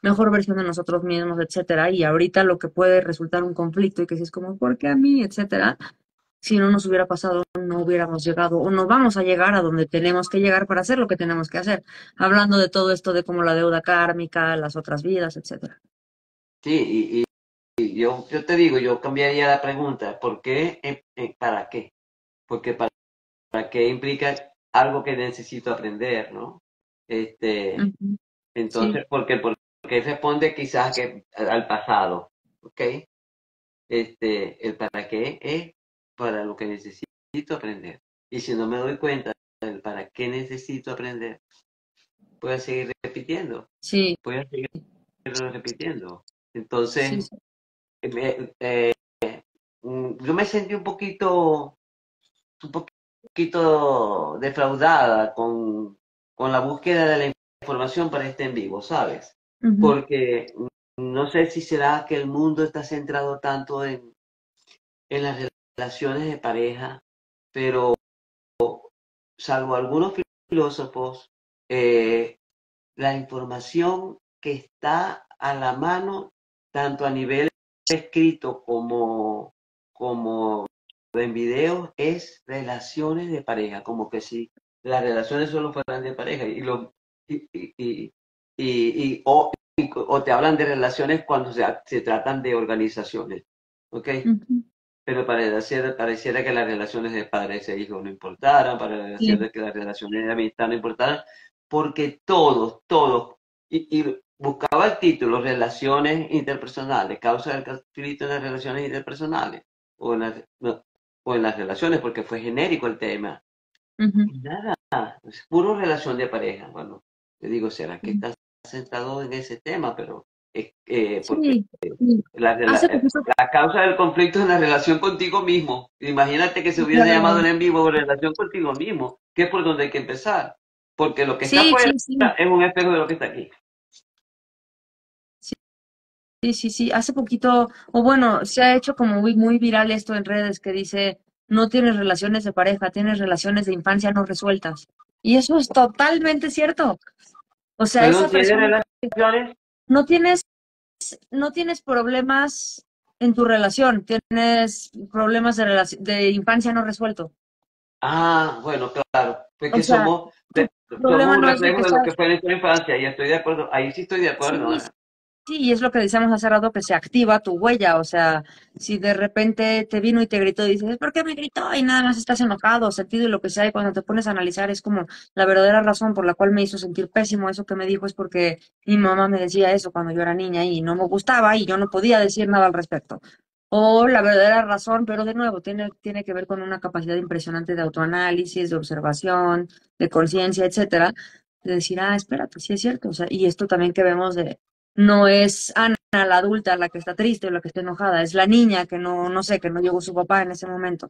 mejor versión de nosotros mismos, etcétera. Y ahorita lo que puede resultar un conflicto y que si es como, ¿por qué a mí? Etcétera. Si no nos hubiera pasado, no hubiéramos llegado o no vamos a llegar a donde tenemos que llegar para hacer lo que tenemos que hacer. Hablando de todo esto de como la deuda kármica, las otras vidas, etcétera. Sí, y yo te digo, yo cambiaría la pregunta, ¿por qué? ¿Para qué? Porque para qué implica algo que necesito aprender, ¿no? Este, Ujú. Sí, entonces, porque responde quizás que al pasado, ¿ok? El para qué es para lo que necesito aprender. Y si no me doy cuenta del para qué necesito aprender, voy a seguir repitiendo, sí, voy a seguir repitiendo. sí, Entonces, sí. yo me sentí un poquito defraudada con la búsqueda de la información para este en vivo, ¿sabes? Ujú, Porque no sé si será que el mundo está centrado tanto en las relaciones de pareja, pero salvo algunos filósofos, eh, la información que está a la mano, tanto a nivel escrito como en video, es relaciones de pareja, como que si las relaciones solo fueran de pareja y, y, y, o te hablan de relaciones cuando se tratan de organizaciones, ¿ok? ujú. Pero pareciera que las relaciones de padres e hijos no importaran, Sí, pareciera que las relaciones de amistad no importaran, porque todos, y buscaba el título, relaciones interpersonales, causa del conflicto en las relaciones interpersonales, o en las, no, o en las relaciones, porque fue genérico el tema. ujú. Y nada, es puro relación de pareja. Bueno, te digo, ¿será que estás sentado en ese tema? Pero porque Sí, sí. la, Hace rela- poquito, la causa del conflicto es la relación contigo mismo. Imagínate que se hubiese llamado claro. en vivo relación contigo mismo, que es por donde hay que empezar. Porque lo que está Sí, afuera sí, sí. es un espejo de lo que está aquí. Sí, sí, sí, sí. Hace poquito, o bueno, se ha hecho como muy, muy viral esto en redes que dice, no tienes relaciones de pareja, tienes relaciones de infancia no resueltas. Y eso es totalmente cierto. O sea, Pero esa tiene persona, relaciones. no tienes, no tienes problemas en tu relación, tienes problemas de infancia no resuelto. Bueno, claro. Pues O que sea, tu somos problema un no es de reflejo que de lo estás, que fue nuestra infancia. Y estoy de acuerdo. Ahí sí estoy de acuerdo. sí, sí, y es lo que decíamos hace rato, que se activa tu huella. O sea, si de repente te vino y te gritó y dices, ¿por qué me gritó? Y nada más estás enojado, sentido y lo que sea, y cuando te pones a analizar es como la verdadera razón por la cual me hizo sentir pésimo eso que me dijo es porque mi mamá me decía eso cuando yo era niña y no me gustaba y yo no podía decir nada al respecto. O la verdadera razón, pero de nuevo, tiene que ver con una capacidad impresionante de autoanálisis, de observación, de conciencia, etcétera, de decir, ah, espérate, sí es cierto. O sea, y esto también que vemos de no es Ana, la adulta, la que está triste o la que está enojada, es la niña que no sé, que no llegó su papá en ese momento.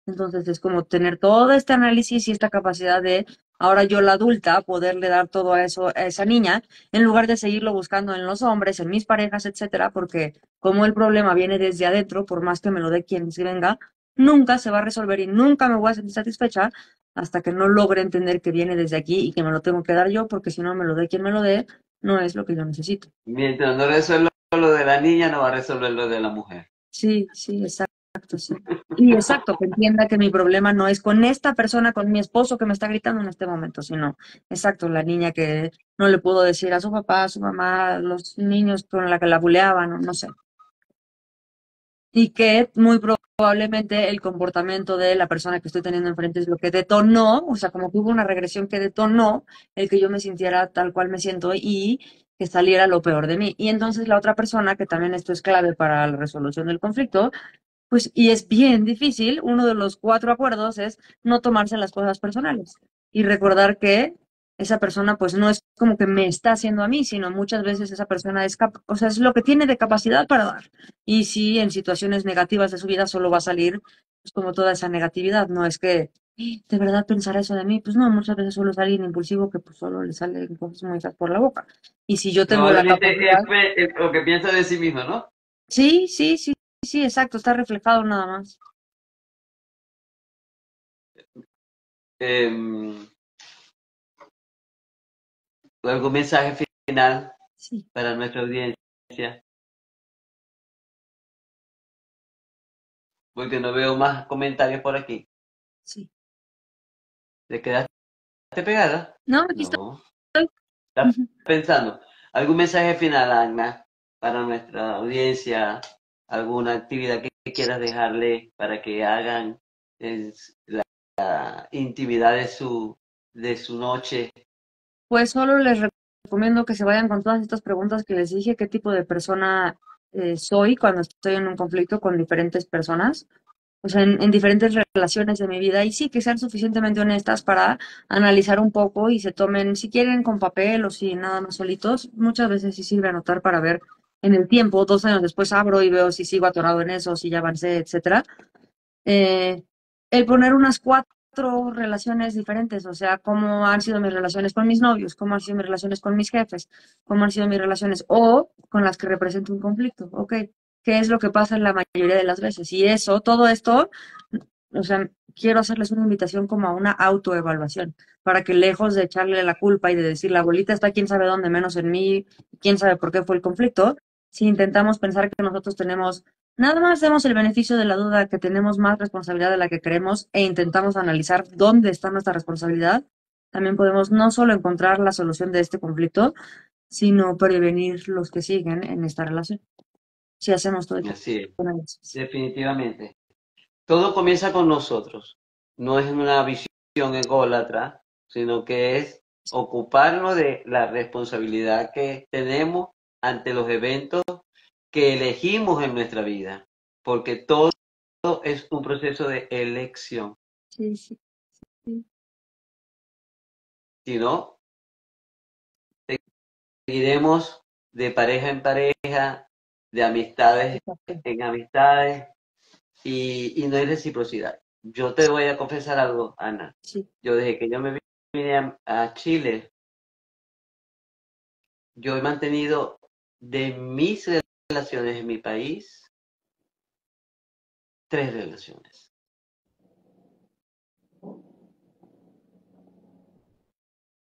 Entonces es como tener todo este análisis y esta capacidad de, ahora yo la adulta, poderle dar todo a eso a esa niña, en lugar de seguirlo buscando en los hombres, en mis parejas, etcétera, porque como el problema viene desde adentro, por más que me lo dé quien se venga, nunca se va a resolver y nunca me voy a sentir satisfecha hasta que no logre entender que viene desde aquí y que me lo tengo que dar yo, porque si no me lo dé quien me lo dé, no es lo que yo necesito. Mientras no resuelva lo de la niña, no va a resolver lo de la mujer. Sí, sí, exacto, sí. Y exacto, que entienda que mi problema no es con esta persona, con mi esposo que me está gritando en este momento, sino, exacto, la niña que no le pudo decir a su papá, a su mamá, a los niños con la que la buleaban, o no sé. Y que muy probablemente el comportamiento de la persona que estoy teniendo enfrente es lo que detonó, o sea, como que hubo una regresión que detonó el que yo me sintiera tal cual me siento y que saliera lo peor de mí. Y entonces la otra persona, que también esto es clave para la resolución del conflicto, pues, y es bien difícil, uno de los cuatro acuerdos es no tomarse las cosas personales y recordar que esa persona pues no es como que me está haciendo a mí, sino muchas veces esa persona es, o sea, es lo que tiene de capacidad para dar. Y si en situaciones negativas de su vida solo va a salir pues como toda esa negatividad, no es que de verdad pensar eso de mí, pues no, muchas veces solo es alguien impulsivo que pues solo le salen cosas muy feas por la boca. Y si yo tengo la Probablemente capacidad, es lo que piensa de sí mismo, ¿no? sí, sí, sí, sí, exacto, está reflejado nada más. Em, ¿Algún mensaje final Sí, para nuestra audiencia? Porque no veo más comentarios por aquí. sí. ¿Te quedaste pegada? No, aquí estoy. No. ¿Estás Ujú. pensando? ¿Algún mensaje final, Agna, para nuestra audiencia? ¿Alguna actividad que quieras dejarle para que hagan en la intimidad de su noche? Pues solo les recomiendo que se vayan con todas estas preguntas que les dije, qué tipo de persona soy cuando estoy en un conflicto con diferentes personas, o sea, en diferentes relaciones de mi vida, y sí que sean suficientemente honestas para analizar un poco y se tomen, si quieren con papel o si nada más solitos, muchas veces sí sirve anotar para ver en el tiempo, 2 años después abro y veo si sigo atorado en eso, si ya avancé, etcétera. eh, el poner unas 4 relaciones diferentes, o sea, cómo han sido mis relaciones con mis novios, cómo han sido mis relaciones con mis jefes, cómo han sido mis relaciones o con las que represento un conflicto, ok, qué es lo que pasa en la mayoría de las veces. Y eso, todo esto, o sea, quiero hacerles una invitación como a una autoevaluación, para que lejos de echarle la culpa y de decir la bolita está quién sabe dónde menos en mí, quién sabe por qué fue el conflicto, si intentamos pensar que nosotros tenemos, nada más demos el beneficio de la duda, que tenemos más responsabilidad de la que creemos e intentamos analizar dónde está nuestra responsabilidad, también podemos no solo encontrar la solución de este conflicto, sino prevenir los que siguen en esta relación, si hacemos todo este Así es, análisis. definitivamente. Todo comienza con nosotros. No es una visión ególatra, sino que es ocuparnos de la responsabilidad que tenemos ante los eventos que elegimos en nuestra vida, porque todo es un proceso de elección. Sí, sí, sí. Si no, seguiremos de pareja en pareja, de amistades Exacto. en amistades, y no hay reciprocidad. Yo te voy a confesar algo, Ana. Sí. Yo desde que yo me vine a Chile, yo he mantenido de mis relaciones en mi país 3 relaciones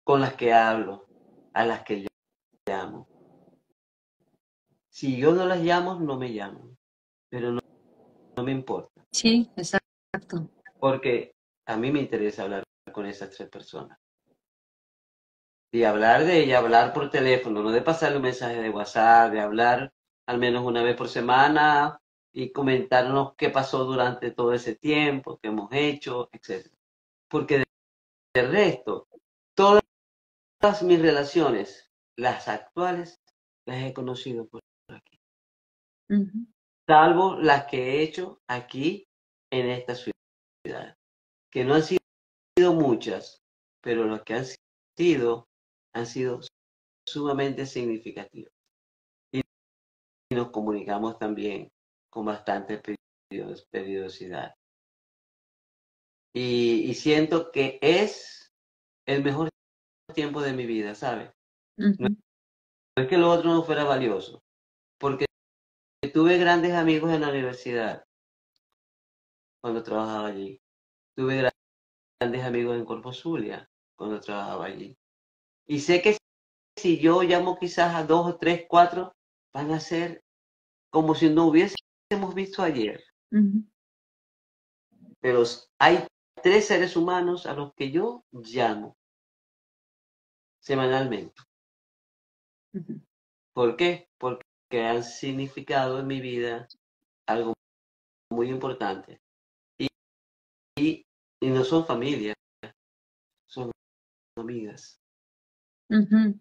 con las que hablo, a las que llamo. Si yo no las llamo, no me llaman, pero no me importa, Sí, exacto. porque a mí me interesa hablar con esas 3 personas. Y hablar de ella, hablar por teléfono, no de pasarle un mensaje de WhatsApp, de hablar al menos una vez por semana y comentarnos qué pasó durante todo ese tiempo, qué hemos hecho, etcétera. Porque de resto, todas mis relaciones, las actuales, las he conocido por aquí, Ujú, salvo las que he hecho aquí en esta ciudad, que no han sido muchas, pero las que han sido sumamente significativas. Y nos comunicamos también con bastante periodicidad. Y siento que es el mejor tiempo de mi vida, ¿sabes? No ujú. es que lo otro no fuera valioso, porque tuve grandes amigos en la universidad cuando trabajaba allí. Tuve grandes amigos en Corpo Zulia cuando trabajaba allí. Y sé que si yo llamo quizás a 2 o 3, 4, van a ser como si no hubiésemos visto ayer. Ujú, Pero hay 3 seres humanos a los que yo llamo semanalmente. ujú. ¿Por qué? Porque han significado en mi vida algo muy importante. Y, y no son familia, son amigas. Ujú.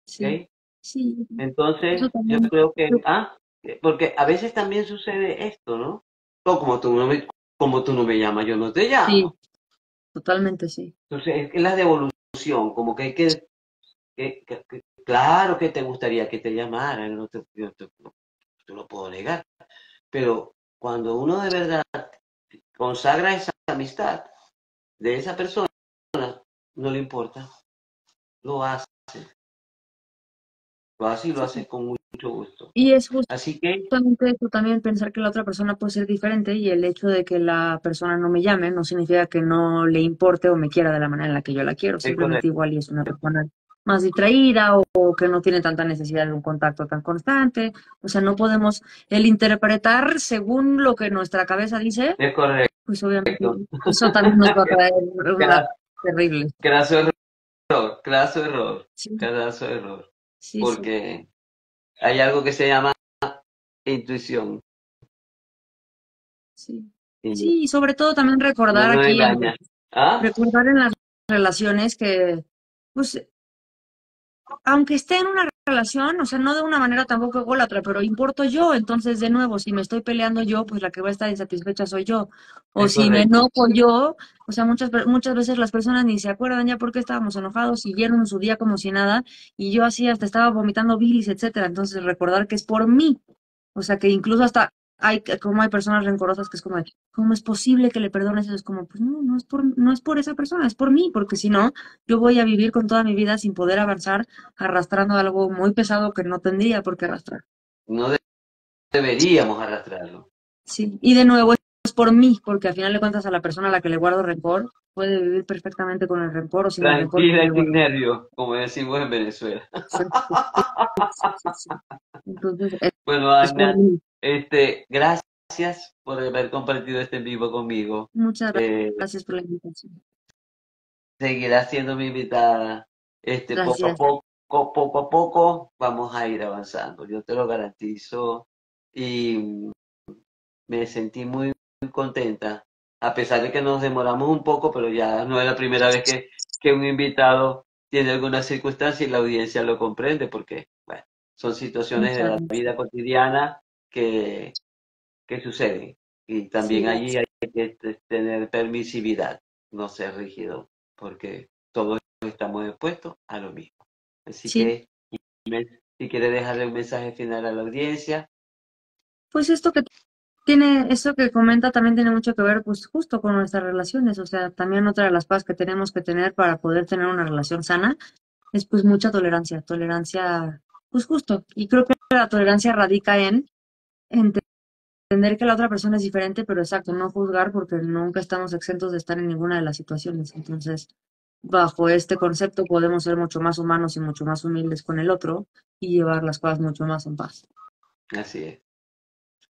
Sí, ¿Ok? sí, eso Entonces, yo también. creo que, porque a veces también sucede esto, ¿no? O como tú no me llamas, yo no te Sí, llamo. totalmente sí. Entonces, es la devolución, como que hay claro que te gustaría que te llamaran, no te lo puedo negar, pero cuando uno de verdad consagra esa amistad de esa persona, no le importa, lo hace, lo hace y lo Sí, hace con mucho gusto. Y es Así que justamente eso también, pensar que la otra persona puede ser diferente y el hecho de que la persona no me llame no significa que no le importe o me quiera de la manera en la que yo la quiero. es Simplemente correcto, igual y es una persona más distraída o que no tiene tanta necesidad de un contacto tan constante. O sea, no podemos el interpretar según lo que nuestra cabeza dice, es correcto. pues obviamente eso también nos va a traer una Craso, terrible. craso error, craso error, Sí, craso error. sí, sí, Porque hay algo que se llama intuición sí. y Sí, y sobre todo también no recordar nos aquí, engaña. ¿Ah? recordar en las relaciones que, pues, aunque esté en una relación, o sea, no de una manera tampoco ególatra, pero importo yo, entonces de nuevo, si me estoy peleando yo, pues la que va a estar insatisfecha soy yo. O Es si me correcto. enojo yo, o sea, muchas veces las personas ni se acuerdan ya por qué estábamos enojados, siguieron su día como si nada, y yo así hasta estaba vomitando bilis, etcétera. Entonces recordar que es por mí. O sea, que incluso hasta como hay personas rencorosas que es como, de, ¿cómo es posible que le perdones eso? Es como, pues no, no es por esa persona, es por mí, porque si no, yo voy a vivir con toda mi vida sin poder avanzar arrastrando algo muy pesado que no tendría por qué arrastrar. No deberíamos arrastrarlo. Sí, y de nuevo es por mí, porque al final de cuentas a la persona a la que le guardo rencor puede vivir perfectamente con el rencor o sin el rencor que Tranquila yo y le sin guardo. nervios, como decimos en Venezuela. Exacto. Sí, sí, sí. Entonces Bueno, es por Agna, mí. gracias por haber compartido este en vivo conmigo. Muchas Eh, gracias por la invitación. Seguirá siendo mi invitada. Gracias. Poco a poco vamos a ir avanzando. Yo te lo garantizo y me sentí muy contenta, a pesar de que nos demoramos un poco, pero ya no es la primera vez que un invitado tiene alguna circunstancia y la audiencia lo comprende, porque, bueno, son situaciones de Muchas la gracias. vida cotidiana que, que suceden. Y Sí, también allí gracias. hay que tener permisividad, no ser rígido, porque todos estamos expuestos a lo mismo. Así Sí, que, si quieres dejarle un mensaje final a la audiencia, pues esto que comenta también tiene mucho que ver, pues, justo con nuestras relaciones. O sea, también otra de las cosas que tenemos que tener para poder tener una relación sana es, pues, mucha tolerancia. Tolerancia, pues, justo. Y creo que la tolerancia radica en entender que la otra persona es diferente, pero exacto, no juzgar porque nunca estamos exentos de estar en ninguna de las situaciones. Entonces, bajo este concepto podemos ser mucho más humanos y mucho más humildes con el otro y llevar las cosas mucho más en paz. así es.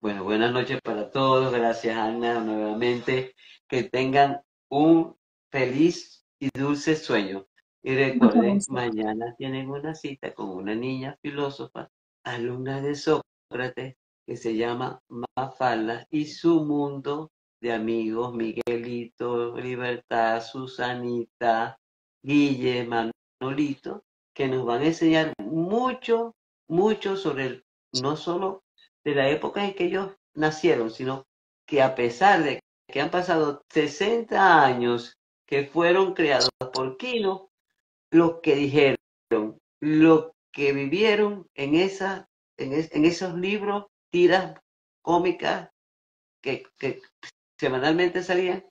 Bueno, buenas noches para todos. Gracias, Ana, nuevamente. Que tengan un feliz y dulce sueño. Y Muchas recuerden, gracias. mañana tienen una cita con una niña filósofa, alumna de Sócrates, que se llama Mafalda, y su mundo de amigos, Miguelito, Libertad, Susanita, Guille, Manolito, que nos van a enseñar mucho sobre no solo de la época en que ellos nacieron, sino que a pesar de que han pasado 60 años que fueron creados por Kino, lo que dijeron, lo que vivieron en esos libros, tiras cómicas que semanalmente salían,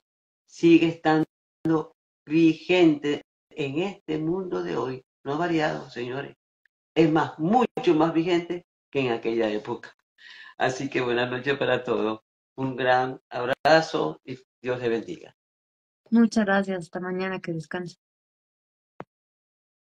sigue estando vigente en este mundo de hoy. No ha variado, señores. Es más, mucho más vigente que en aquella época. Así que buenas noches para todos. Un gran abrazo y Dios les bendiga. Muchas gracias. Hasta mañana. Que descansen.